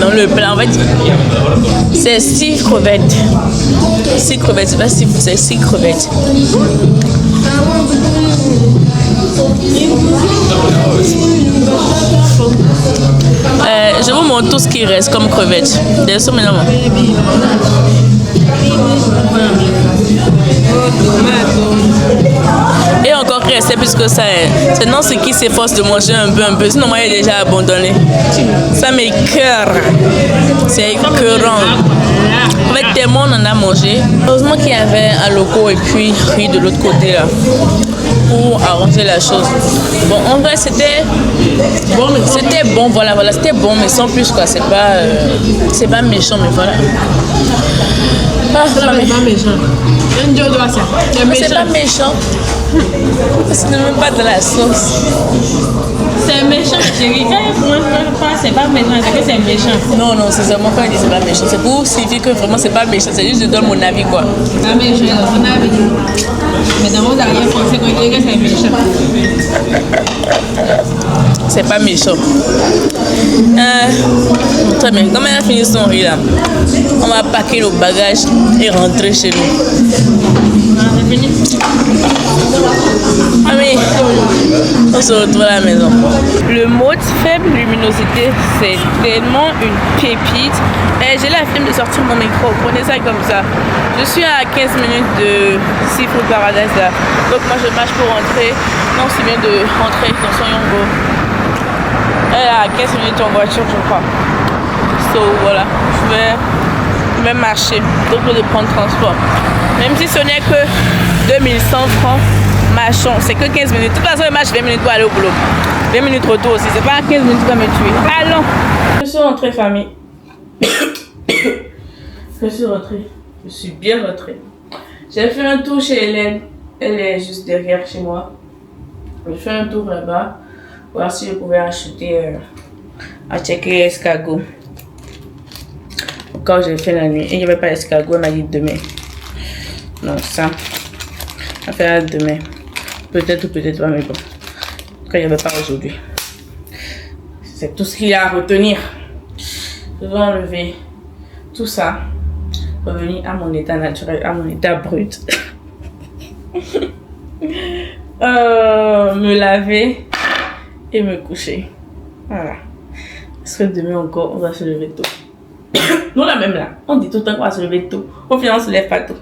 dans le plat. En fait, c'est 6 crevettes. 6 crevettes, c'est pas 6, c'est 6 crevettes. Je vous montre tout ce qui reste comme crevettes. Des sommes énormes. Et encore qu'il restait plus que ça. C'est non ce qui s'efforce de manger un peu. Sinon, moi, il est déjà abandonné. Ça m'écœure. C'est écœurant. En fait, tellement on en a mangé. Heureusement qu'il y avait un loco et puis riz de l'autre côté là. Pour arranger la chose. Bon, en vrai, c'était bon, voilà, c'était bon, mais sans plus quoi. C'est pas méchant, mais voilà. Ah, C'est pas méchant. c'est pas méchant. C'est même pas de la sauce. C'est méchant, chérie. Quand c'est pas méchant, c'est que c'est méchant. Non, c'est seulement quand il dit c'est pas méchant. C'est pour signifier que vraiment c'est pas méchant. C'est juste que je donne mon avis quoi. Pas méchant, mon avis. Mais dans mon arrière-pensée, quand il dit que c'est méchant. C'est pas méchant. Très bien. Comme elle a fini son riz là, on va packer nos bagages et rentrer chez nous. C'est fini. Ami, on se retrouve à la maison. Le mode faible luminosité, c'est tellement une pépite. Et j'ai la flemme de sortir mon micro. Prenez ça comme ça. Je suis à 15 minutes de Seafood Paradise là. Donc moi je marche pour rentrer. Non, c'est bien de rentrer dans son Yongo. Elle est à 15 minutes en voiture, je crois. So voilà, je vais marcher. Donc je vais prendre transport. Même si ce n'est que 2100 francs, marchons. C'est que 15 minutes. De toute façon, je marche 20 minutes pour aller au boulot. 20 minutes retour aussi. C'est pas 15 minutes qui va me tuer. Allons. Je suis rentrée, famille. Je suis rentrée. Je suis bien rentrée. J'ai fait un tour chez Hélène. Elle est juste derrière chez moi. J'ai fait un tour là-bas. Voir si je pouvais acheter à checker escargot. Quand j'ai fait la nuit. Et il n'y avait pas d'escargot. Elle m'a dit demain. Non, ça. On va faire demain. Peut-être ou peut-être pas, mais bon. Quand il n'y avait pas aujourd'hui. C'est tout ce qu'il y a à retenir. Je vais enlever tout ça. Revenir à mon état naturel, à mon état brut. Me laver et me coucher. Voilà. Parce que demain encore, on va se lever tôt. Nous, la même là. On dit tout le temps qu'on va se lever tôt. Au final, on se lève pas tôt.